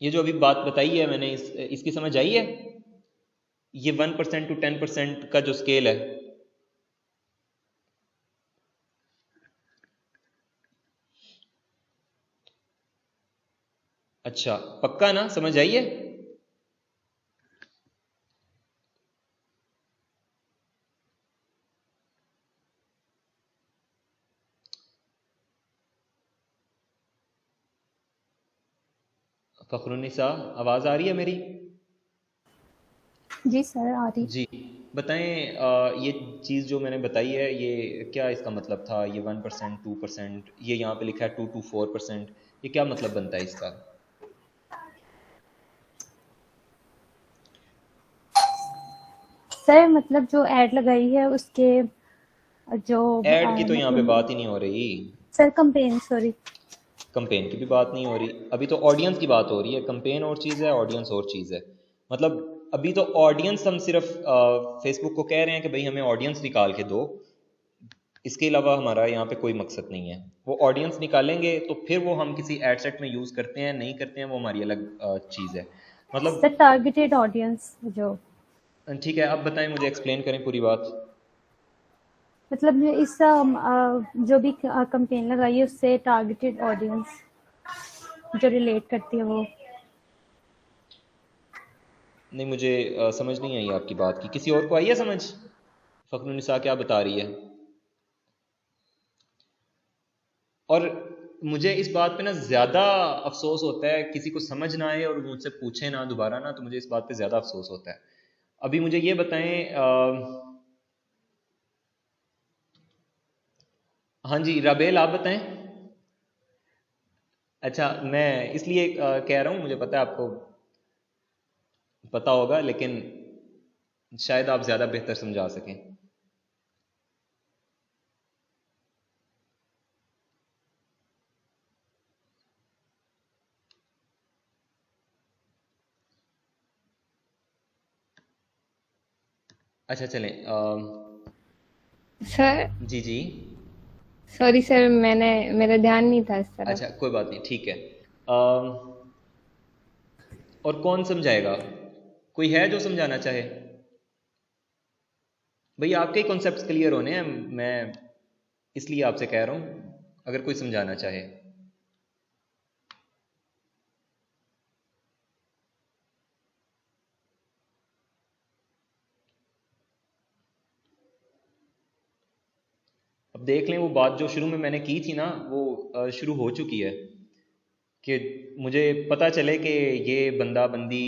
ये जो अभी बात बताई है मैंने, इसकी समझ आई है? ये 1% to 10% का जो स्केल है, अच्छा पक्का ना, समझ आई है? फखरुन्निसा, आवाज आ रही है मेरी? जी सर, आ रही। जी बताएं, ये चीज़ जो मैंने बताई है, ये क्या इसका मतलब था? ये 1%, 2%, ये यहाँ पे लिखा है 2 to 4%, ये क्या मतलब बनता है इसका? सर मतलब जो ऐड लगाई है उसके जो ऐड की तो यहाँ पे मतलब बात ही नहीं हो रही, सर कंपेन, सॉरी कंपेन की भी बात नहीं हो रही, अभी तो ऑडियंस की बात हो रही है। कंपेन और चीज़ है, ऑडियंस और चीज़ है। मतलब अभी तो ऑडियंस हम सिर्फ फेसबुक को कह रहे हैं कि भाई हमें ऑडियंस निकाल के दो, इसके अलावा हमारा यहाँ पे कोई मकसद नहीं है। वो ऑडियंस निकालेंगे तो फिर वो हम किसी एड सेट में यूज़ करते हैं नहीं करते हैं, वो हमारी अलग चीज़ है। मतलब सर टारगेटेड ऑडियंस जो, ठीक है, अब बताएं, मुझे एक्सप्लेन करें पूरी बात। मतलब इस जो भी कंपेन लगाई है उससे टारगेटेड ऑडियंस जो रिलेट करती है वो। नहीं, मुझे समझ नहीं आई आपकी बात की। किसी और को आई है समझ? फखरुन्निसा क्या बता रही है? और मुझे इस बात पे ना ज़्यादा अफसोस होता है, किसी को समझ ना आए और मुझसे पूछे ना दोबारा ना, तो मुझे इस बात पे ज़्यादा अफसोस होता है। अभी मुझे ये बताएं, हाँ जी राबेल, आप बताएं। अच्छा, मैं इसलिए कह रहा हूँ, मुझे पता है आपको पता होगा, लेकिन शायद आप ज़्यादा बेहतर समझा सकें। अच्छा चलें, सर जी जी, सॉरी सर, मैंने मेरा ध्यान नहीं था इस तरफ। अच्छा कोई बात नहीं, ठीक है। और कौन समझाएगा? कोई है जो समझाना चाहे? भैया आपके ही कॉन्सेप्ट्स क्लियर होने हैं, मैं इसलिए आपसे कह रहा हूं, अगर कोई समझाना चाहे। अब देख लें, वो बात जो शुरू में मैंने की थी ना, वो शुरू हो चुकी है कि मुझे पता चले कि ये बंदा बंदी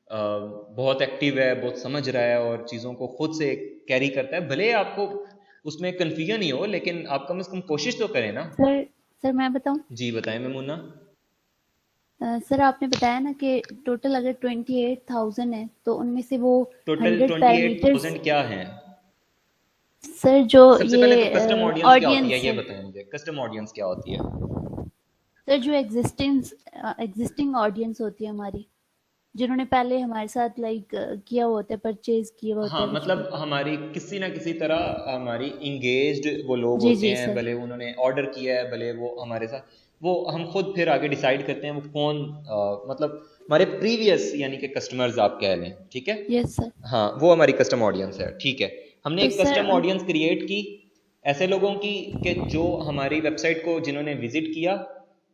बहुत एक्टिव है, बहुत समझ रहा है और चीज़ों को खुद से कैरी करता है। भले आपको उसमें कन्फ्यूजन ही हो, लेकिन आप कम से कम कोशिश तो करें ना। सर मैं बताऊं? जी बताएं मेमुना। सर आपने बताया ना कि टोटल अगर 28,000 है तो उनमें से वो टोटल 100 पैरामीटर्स। 28,000 क्या हैं? सर जो सबसे पहले तो कस्टम ये ऑडियंस क्या होती है, ऑडियंस ये है बताएं मुझे, कस्टम ऑडियंस क्या होती है? सर, जो एग्जिस्टिंग ऑडियंस होती है हमारी, जिन्होंने पहले हमारे साथ लाइक किया हुआ होता है, परचेज किया हुआ होता हाँ, है कुछ भी। मतलब हमारी किसी ना किसी तरह हमारी इंगेज्ड वो लोग जी होते जी हैं, सर। भले उन्होंने ऑर्डर किया है, भले वो हमारे साथ, वो हम खुद फिर आगे डिसाइड करते हैं वो कौन, मतलब हमारे प्रीवियस यानी कि कस्टमर्स आप कह लें, ठीक है। Yes sir. हाँ, वो हमारी कस्टम ऑडियंस है, ठीक है। हमने तो एक सर कस्टम ऑडियंस क्रिएट की ऐसे लोगों की कि जो हमारी वेबसाइट को जिन्होंने विजिट किया,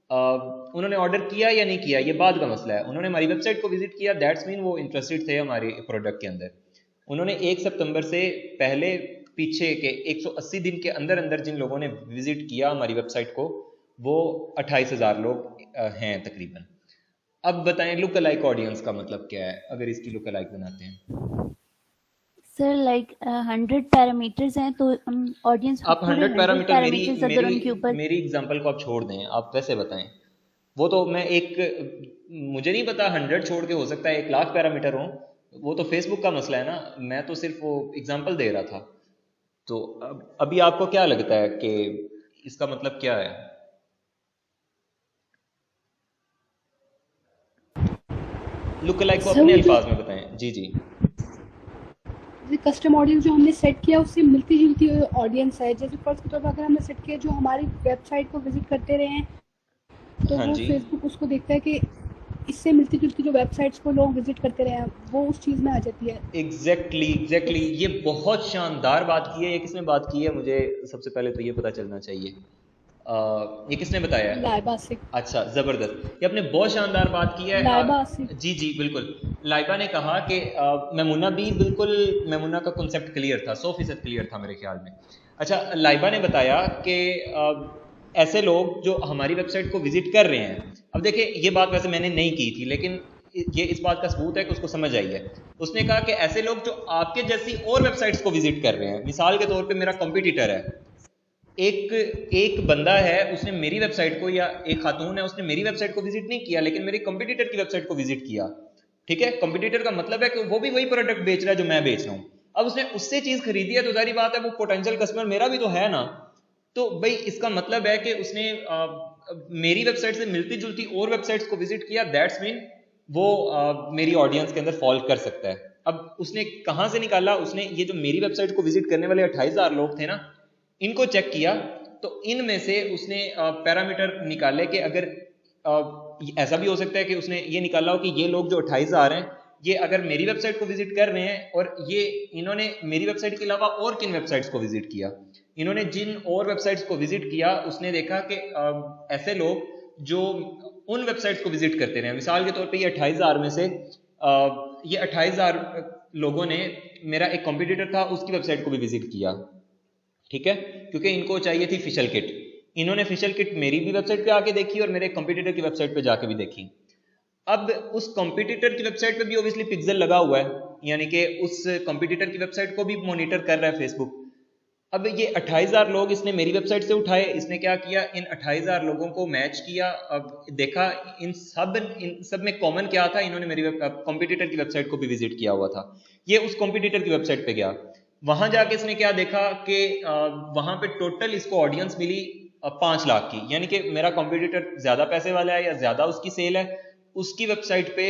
उन्होंने ऑर्डर किया या नहीं किया ये बाद का मसला है, उन्होंने हमारी वेबसाइट को विजिट किया, दैट्स मीन वो इंटरेस्टेड थे हमारे प्रोडक्ट के अंदर। उन्होंने 1 सितंबर से पहले पीछे के 180 दिन के अंदर अंदर जिन लोगों ने विजिट किया हमारी वेबसाइट को, वो 28,000 लोग हैं तकरीबन। अब बताएं लुक अलाइक ऑडियंस का मतलब क्या है, अगर इसकी लुक अलाइक बनाते हैं। सर लाइक 100 पैरामीटर्स हैं तो हम ऑडियंस आप पूरे 100 पैरामीटर, मेरी पैरामीटर्स अगर उनके ऊपर। मेरी एग्जांपल को आप छोड़ दें, आप वैसे बताएं। वो तो मैं एक, मुझे नहीं पता 100 छोड़ के हो सकता है 1,00,000 पैरामीटर हो, वो तो फेसबुक का मसला है ना, मैं तो सिर्फ वो एग्जांपल दे रहा था। तो अभी आपको क्या लगता है कि इसका मतलब क्या है? लुक अलाइक को सर अपने वो जो अल्फाज में बताएं। जी जी। कस्टम ऑडियंस जो हमने सेट किया उससे मिलती जुलती ऑडियंस है। जैसे फर्स्ट के तौर पर अगर हमने सेट किया जो हमारी वेबसाइट को विजिट करते रहे हैं, तो हाँ वो जी, फेसबुक उसको देखता है कि इससे मिलती जुलती जो वेबसाइट्स को लोग विजिट करते रहे हैं, वो उस चीज़ में आ जाती है। एग्जैक्टली ये बहुत शानदार बात की है। ये किसने बात की है, मुझे सबसे पहले तो ये पता चलना चाहिए। ये किसने बताया है? लाइबा से। अच्छा, ज़बरदस्त, ये आपने बहुत शानदार बात की है। लाइबा से। जी जी बिल्कुल। लाइबा ने कहा कि मेमुना भी बिल्कुल, मेमुना का कॉन्सेप्ट क्लियर था, 100% क्लियर था मेरे ख्याल में। अच्छा, लाइबा ने बताया कि ऐसे लोग जो हमारी वेबसाइट को विजिट कर रहे हैं, अब देखिए ये बात वैसे मैंने नहीं की थी, लेकिन ये इस बात का सबूत है कि उसको समझ आई है। उसने कहा कि ऐसे लोग जो आपके जैसी और वेबसाइट्स को विजिट कर रहे हैं, मिसाल के तौर पे मेरा कंपटीटर है, एक एक बंदा है उसने मेरी वेबसाइट को, या एक खातून है उसने मेरी वेबसाइट को विजिट नहीं किया लेकिन मेरी कंपटीटर की वेबसाइट को विजिट किया, ठीक है। कंपटीटर का मतलब है कि वो भी वही प्रोडक्ट बेच रहा है जो मैं बेच रहा हूं। अब उसने उससे चीज खरीदी है तो जारी बात है वो पोटेंशियल कस्टमर मेरा भी तो है ना। तो भाई इसका मतलब है कि उसने मेरी वेबसाइट से मिलती जुलती और वेबसाइट्स को विजिट किया, दैट्स मीन वो मेरी ऑडियंस के अंदर फॉल कर सकता है। अब उसने कहां से निकाला, उसने ये जो मेरी वेबसाइट को विजिट करने वाले 28,000 लोग थे ना, इनको चेक किया, तो इनमें से उसने पैरामीटर निकाले कि अगर ऐसा भी हो सकता है कि उसने ये निकाला हो कि ये लोग जो 28,000 हैं, ये अगर मेरी वेबसाइट को विजिट कर रहे हैं और ये इन्होंने मेरी वेबसाइट के अलावा और किन वेबसाइट्स को विजिट किया, इन्होंने जिन और वेबसाइट्स को विजिट किया उसने देखा कि ऐसे लोग जो उन वेबसाइट्स को विजिट करते रहे, मिसाल के तौर पे ये 28,000 में से ये 28,000 लोगों ने मेरा एक कॉम्पिटिटर था उसकी वेबसाइट को भी विजिट किया, ठीक है, क्योंकि इनको चाहिए थी फिशल किट। इन्होंने फिशल किट मेरी भी वेबसाइट पे आके देखी और मेरे कंपटीटर की वेबसाइट पे जाके भी देखी। अब उस कंपटीटर की वेबसाइट पे भी ऑब्वियसली पिक्सल लगा हुआ है, यानी कि उस कंपटीटर की वेबसाइट को भी मॉनिटर कर रहा है फेसबुक। अब ये 28,000 लोग इसने मेरी वेबसाइट से उठाए, इसने क्या किया, इन 28,000 लोगों को मैच किया। अब देखा इन सब में कॉमन क्या था, इन्होंने मेरी कंपटीटर की वेबसाइट को भी विजिट किया हुआ था। ये उस कंपटीटर की वेबसाइट पे गया, वहां जाके इसने क्या देखा कि वहां पे टोटल इसको ऑडियंस मिली 5 लाख की, यानी कि मेरा कंपटीटर ज्यादा पैसे वाला है या ज्यादा उसकी सेल है, उसकी वेबसाइट पे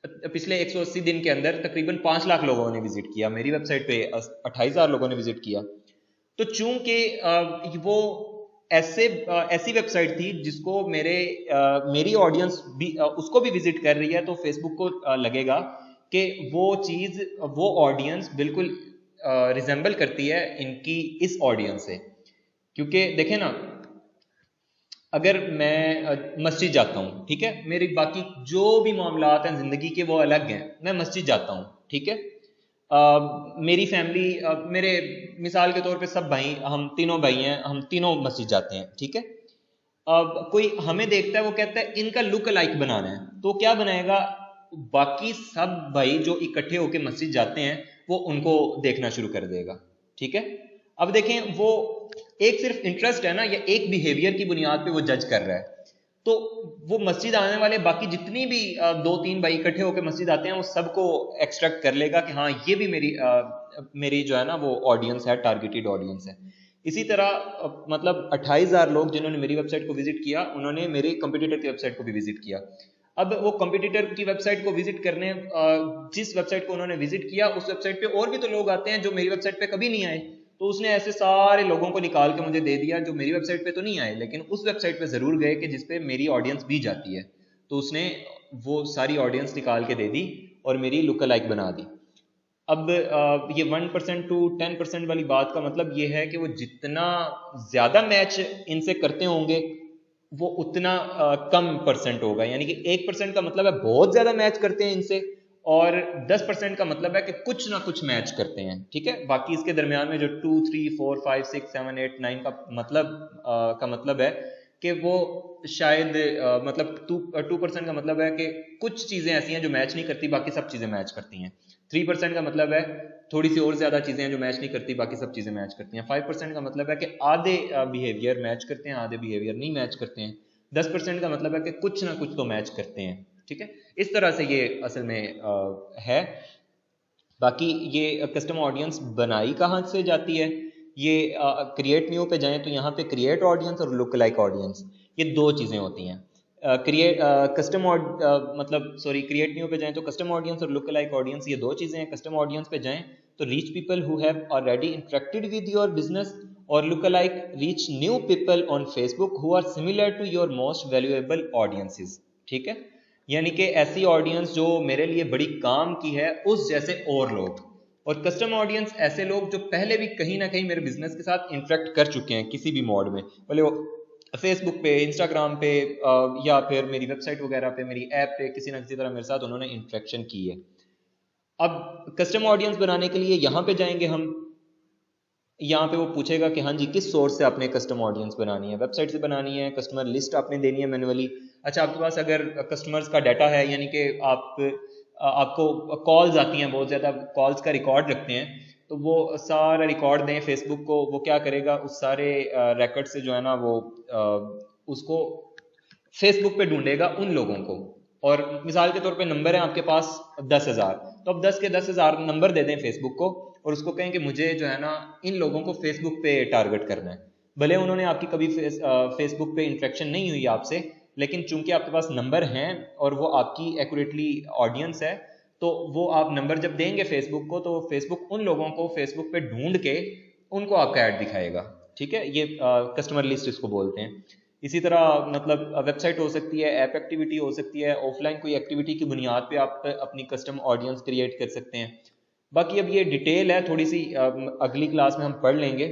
पिछले 180 दिन के अंदर तकरीबन 5 लाख लोगों ने विजिट किया, मेरी वेबसाइट पे 28,000 लोगों ने विजिट किया। तो चूंकि वो ऐसी वेबसाइट थी जिसको मेरी ऑडियंस भी उसको भी विजिट कर रही है, तो फेसबुक को लगेगा कि वो चीज़, वो ऑडियंस बिल्कुल रिजेंबल करती है इनकी इस ऑडियंस से। क्योंकि देखें ना, अगर मैं मस्जिद जाता हूँ, ठीक है, मेरी बाकी जो भी मामलात हैं ज़िंदगी के वो अलग हैं, मैं मस्जिद जाता हूँ, ठीक है, मेरी फैमिली, मेरे मिसाल के तौर पे सब भाई, हम तीनों भाई हैं, हम तीनों मस्जिद जाते हैं, ठीक है। अब कोई हमें देखता है, वो कहता है इनका लुक लाइक बनाना है, तो क्या बनाएगा, बाकी सब भाई जो इकट्ठे होकर मस्जिद जाते हैं वो उनको देखना शुरू कर देगा, ठीक है। अब देखें, वो एक सिर्फ इंटरेस्ट है ना, या एक बिहेवियर की बुनियाद पे वो जज कर रहा है, तो वो मस्जिद आने वाले बाकी जितनी भी दो तीन भाई इकट्ठे होकर मस्जिद आते हैं, वो सबको एक्सट्रैक्ट कर लेगा कि हाँ ये भी मेरी जो है ना वो ऑडियंस है, टारगेटेड ऑडियंस है। इसी तरह मतलब 28,000 लोग जिन्होंने मेरी वेबसाइट को विजिट किया, उन्होंने मेरे कंपटीटर की वेबसाइट को भी विजिट किया। अब वो कंपटीटर की वेबसाइट को विजिट करने, जिस वेबसाइट को उन्होंने विजिट किया, उस वेबसाइट पे और भी तो लोग आते हैं जो मेरी वेबसाइट पे कभी नहीं आए, तो उसने ऐसे सारे लोगों को निकाल के मुझे दे दिया जो मेरी वेबसाइट पे तो नहीं आए, लेकिन उस वेबसाइट पे जरूर गए कि जिसपे मेरी ऑडियंस भी जाती है, तो उसने वो सारी ऑडियंस निकाल के दे दी और मेरी लुक लाइक बना दी। अब ये 1% to 10% वाली बात का मतलब ये है कि वो जितना ज्यादा मैच इनसे करते होंगे वो उतना कम परसेंट होगा, यानी कि 1% का मतलब है बहुत ज्यादा मैच करते हैं इनसे, और 10% का मतलब है कि कुछ ना कुछ मैच करते हैं, ठीक है। बाकी इसके दरमियान में जो 2, 3, 4, 5, 6, 7, 8, 9 का मतलब है कि वो शायद मतलब 2% का मतलब है कि कुछ चीजें ऐसी हैं जो मैच नहीं करती, बाकी सब चीजें मैच करती हैं। 3% का मतलब है थोड़ी सी और ज्यादा चीजें हैं जो मैच नहीं करती, बाकी सब चीजें मैच करती हैं। 5% का मतलब है कि आधे बिहेवियर मैच करते हैं, आधे बिहेवियर नहीं मैच करते हैं। 10% का मतलब है कि कुछ ना कुछ तो मैच करते हैं, ठीक है। इस तरह से ये असल में है। बाकी ये कस्टम ऑडियंस बनाई कहाँ से जाती है, ये क्रिएट न्यू पे जाएं तो यहाँ पे क्रिएट ऑडियंस और लुक लाइक ऑडियंस, ये दो चीज़ें होती हैं। क्रिएट न्यू पे जाएं तो कस्टम ऑडियंस और लुक लाइक ऑडियंस, ये दो चीज़ें हैं। कस्टम ऑडियंस पे जाएं तो reach people who have already interacted with your business, और look like reach new people on Facebook who are similar to your most valuable audiences, ठीक है। यानी कि ऐसी ऑडियंस जो मेरे लिए बड़ी काम की है, उस जैसे और लोग। और कस्टम ऑडियंस ऐसे लोग जो पहले भी कहीं ना कहीं मेरे बिजनेस के साथ इंटरेक्ट कर चुके हैं किसी भी मोड में, भले वो फेसबुक पे, इंस्टाग्राम पे, या फिर मेरी वेबसाइट वगैरह पे, मेरी ऐप पे, किसी ना किसी तरह मेरे साथ उन्होंने इंटरेक्शन की है। अब कस्टम ऑडियंस बनाने के लिए यहाँ पे जाएंगे हम, यहाँ पे वो पूछेगा कि हाँ जी किस सोर्स से आपने कस्टम ऑडियंस बनानी है, वेबसाइट से बनानी है, कस्टमर लिस्ट आपने देनी है मैनुअली। अच्छा, आपके पास अगर कस्टमर्स का डाटा है, यानी कि आपको कॉल्स आती हैं, बहुत ज़्यादा कॉल्स का रिकॉर्ड रखते हैं, तो वो सारा रिकॉर्ड दें फेसबुक को, वो क्या करेगा, उस सारे रिकॉर्ड से जो है ना वो उसको फेसबुक पे ढूंढेगा उन लोगों को। और मिसाल के तौर पे नंबर है आपके पास 10,000, तो अब 10 के 10,000 नंबर दे दें फेसबुक को और उसको कहें कि मुझे जो है ना इन लोगों को फेसबुक पे टारगेट करना है। भले उन्होंने आपकी कभी फेसबुक पे इंटरेक्शन नहीं हुई आपसे, लेकिन चूंकि आपके पास नंबर हैं और वो आपकी एक्यूरेटली ऑडियंस है, तो वो आप नंबर जब देंगे फेसबुक को, तो फेसबुक उन लोगों को फेसबुक पे ढूंढ के उनको आपका ऐड दिखाएगा, ठीक है। ये कस्टमर लिस्ट इसको बोलते हैं। इसी तरह मतलब वेबसाइट हो सकती है, ऐप एक्टिविटी हो सकती है, ऑफलाइन कोई एक्टिविटी की बुनियाद पे आप अपनी कस्टम ऑडियंस क्रिएट कर सकते हैं। बाकी अब ये डिटेल है थोड़ी सी, अगली क्लास में हम पढ़ लेंगे,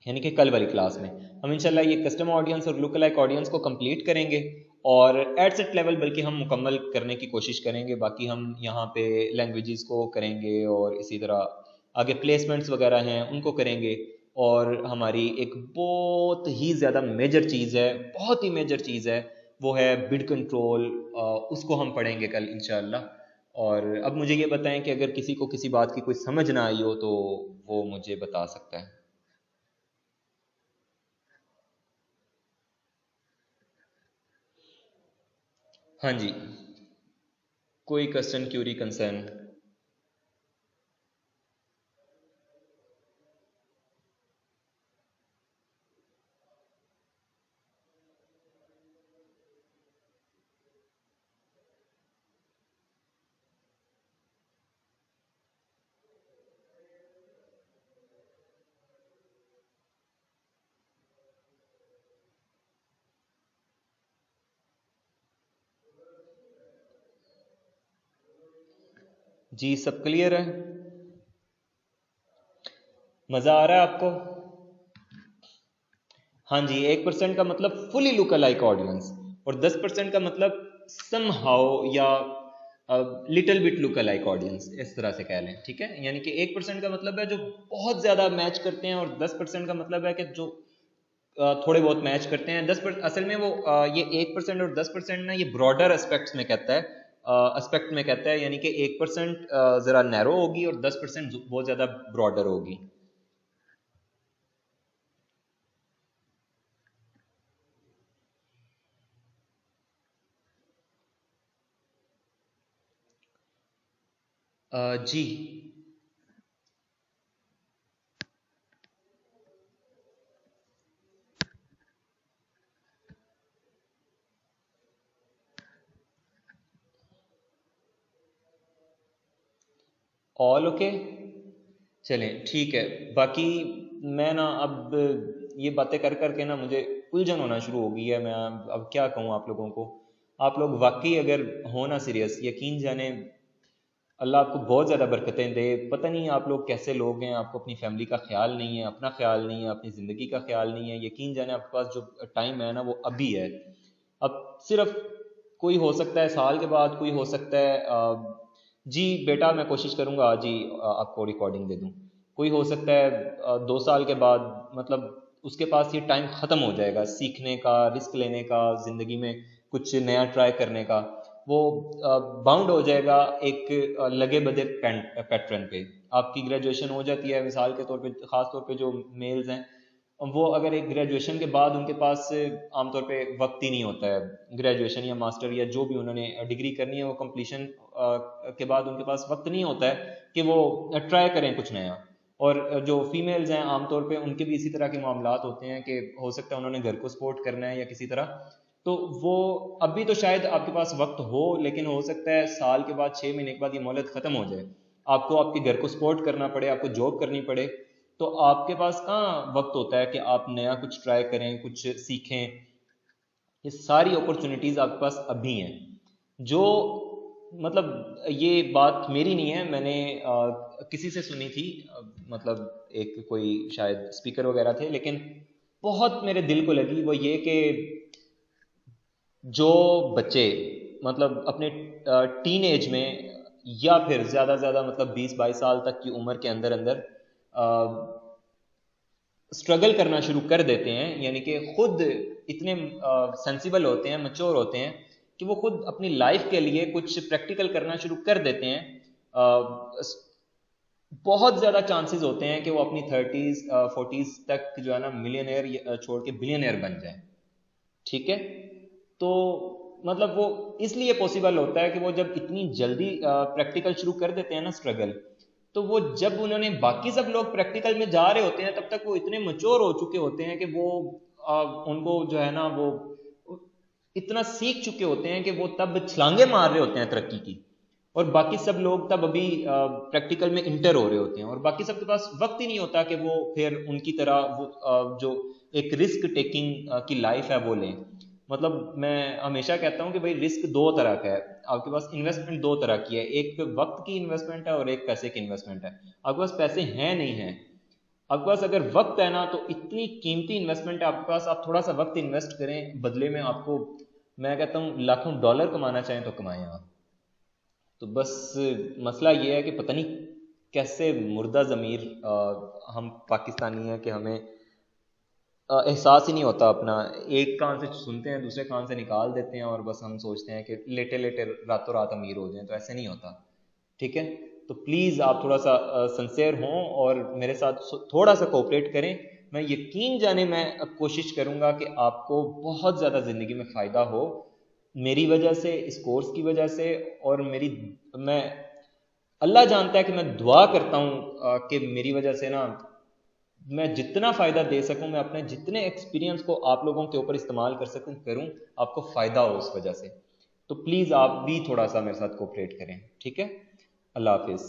यानी कि कल वाली क्लास में हम इंशाल्लाह ये कस्टम ऑडियंस और लुक लाइक ऑडियंस को कंप्लीट करेंगे और एट सेट लेवल बल्कि हम मुकम्मल करने की कोशिश करेंगे। बाकी हम यहाँ पे लैंग्वेजेस को करेंगे और इसी तरह आगे प्लेसमेंट्स वगैरह हैं उनको करेंगे। और हमारी एक बहुत ही ज़्यादा मेजर चीज़ है, बहुत ही मेजर चीज़ है, वो है बिड कंट्रोल, उसको हम पढ़ेंगे कल इंशाल्लाह। और अब मुझे ये बताएं कि अगर किसी को किसी बात की कोई समझ ना आई हो तो वो मुझे बता सकता है। हाँ जी, कोई क्वेश्चन, क्यूरी, कंसर्न? जी सब क्लियर है? मजा आ रहा है आपको? हाँ जी, 1% का मतलब फुली लुक अलाइक ऑडियंस, और 10% का मतलब समहाउ या little bit look alike audience, इस तरह से कह लें, ठीक है। यानी कि 1% का मतलब है जो बहुत ज्यादा मैच करते हैं, और 10% का मतलब है कि जो थोड़े बहुत मैच करते हैं। 10% असल में वो ये 1% और 10% ना, ये ब्रॉडर एस्पेक्ट्स में कहता है, एस्पेक्ट में कहता है, यानी कि 1% जरा नैरो होगी और 10% बहुत ज्यादा ब्रॉडर होगी। जी ऑल ओके, चलें ठीक है। बाकी मैं ना अब ये बातें कर करके ना मुझे उलझन होना शुरू हो गई है। मैं अब क्या कहूँ आप लोगों को। आप लोग वाकई अगर हो ना सीरियस, यकीन जाने अल्लाह आपको बहुत ज़्यादा बरकतें दे। पता नहीं आप लोग कैसे लोग हैं, आपको अपनी फैमिली का ख्याल नहीं है, अपना ख्याल नहीं है, अपनी ज़िंदगी का ख्याल नहीं है। यकीन जाने आपके पास जो टाइम है ना वो अभी है। अब सिर्फ कोई हो सकता है साल के बाद, कोई हो सकता है जी बेटा मैं कोशिश करूँगा आज ही आपको रिकॉर्डिंग दे दूँ। कोई हो सकता है 2 साल के बाद, मतलब उसके पास ये टाइम ख़त्म हो जाएगा सीखने का, रिस्क लेने का, ज़िंदगी में कुछ नया ट्राई करने का। वो बाउंड हो जाएगा एक लगे बदे पैटर्न पे। आपकी ग्रेजुएशन हो जाती है मिसाल के तौर पे, ख़ास तौर पे जो मेल्स हैं, वो अगर एक ग्रेजुएशन के बाद उनके पास आमतौर पे वक्त ही नहीं होता है, ग्रेजुएशन या मास्टर या जो भी उन्होंने डिग्री करनी है वो कंप्लीशन के बाद उनके पास वक्त नहीं होता है कि वो ट्राई करें कुछ नया। और जो फीमेल्स हैं आमतौर पे उनके भी इसी तरह के मामलात होते हैं कि हो सकता है उन्होंने घर को सपोर्ट करना है या किसी तरह, तो वो अभी तो शायद आपके पास वक्त हो, लेकिन हो सकता है साल के बाद, 6 महीने के बाद ये मोहलत ख़त्म हो जाए, आपको आपके घर को सपोर्ट करना पड़े, आपको जॉब करनी पड़े, तो आपके पास कहाँ वक्त होता है कि आप नया कुछ ट्राई करें, कुछ सीखें। ये सारी अपॉर्चुनिटीज़ आपके पास अभी हैं। जो मतलब ये बात मेरी नहीं है, मैंने किसी से सुनी थी, मतलब एक कोई शायद स्पीकर वगैरह थे, लेकिन बहुत मेरे दिल को लगी। वो ये कि जो बच्चे मतलब अपने टीन एज में या फिर ज़्यादा से ज़्यादा मतलब 20-22 साल तक की उम्र के अंदर अंदर स्ट्रगल करना शुरू कर देते हैं, यानी कि खुद इतने सेंसिबल होते हैं, मैच्योर होते हैं कि वो खुद अपनी लाइफ के लिए कुछ प्रैक्टिकल करना शुरू कर देते हैं, बहुत ज़्यादा चांसेस होते हैं कि वो अपनी 30s 40s तक जो है ना मिलियनेयर छोड़ के बिलियनेयर बन जाए, ठीक है। तो मतलब वो इसलिए पॉसिबल होता है कि वो जब इतनी जल्दी प्रैक्टिकल शुरू कर देते हैं ना स्ट्रगल, तो वो जब उन्होंने बाकी सब लोग प्रैक्टिकल में जा रहे होते हैं तब तक वो इतने मैच्योर हो चुके होते हैं कि वो उनको जो है ना वो इतना सीख चुके होते हैं कि वो तब छलांगे मार रहे होते हैं तरक्की की, और बाकी सब लोग तब अभी प्रैक्टिकल में इंटर हो रहे होते हैं, और बाकी सबके पास वक्त ही नहीं होता कि वो फिर उनकी तरह वो जो एक रिस्क टेकिंग की लाइफ है वो लें। मतलब मैं हमेशा कहता हूं कि भाई रिस्क दो तरह का है, आपके पास इन्वेस्टमेंट दो तरह की है, एक वक्त की इन्वेस्टमेंट है और एक पैसे की इन्वेस्टमेंट है। आपके पास पैसे हैं नहीं है, आपके पास अगर वक्त है ना, तो इतनी कीमती इन्वेस्टमेंट है आपके पास, आप थोड़ा सा वक्त इन्वेस्ट करें, बदले में आपको मैं कहता हूँ लाखों डॉलर कमाना चाहें तो कमाएं आप। तो बस मसला ये है कि पता नहीं कैसे मुर्दा ज़मीर हम पाकिस्तानी हैं कि हमें एहसास ही नहीं होता अपना, एक कान से सुनते हैं दूसरे कान से निकाल देते हैं, और बस हम सोचते हैं कि लेटे लेटे रातों रात अमीर हो जाएं, तो ऐसे नहीं होता, ठीक है। तो प्लीज़ आप थोड़ा सा सिंसेयर हों और मेरे साथ थोड़ा सा कोऑपरेट करें। मैं यकीन जाने मैं कोशिश करूँगा कि आपको बहुत ज़्यादा ज़िंदगी में फ़ायदा हो, मेरी वजह से, इस कोर्स की वजह से, और मैं अल्लाह जानता है कि मैं दुआ करता हूँ कि मेरी वजह से ना मैं जितना फ़ायदा दे सकूं, मैं अपने जितने एक्सपीरियंस को आप लोगों के ऊपर इस्तेमाल कर सकूं करूं, आपको फ़ायदा हो उस वजह से। तो प्लीज़ आप भी थोड़ा सा मेरे साथ कोऑपरेट करें, ठीक है। अल्लाह हाफिज़।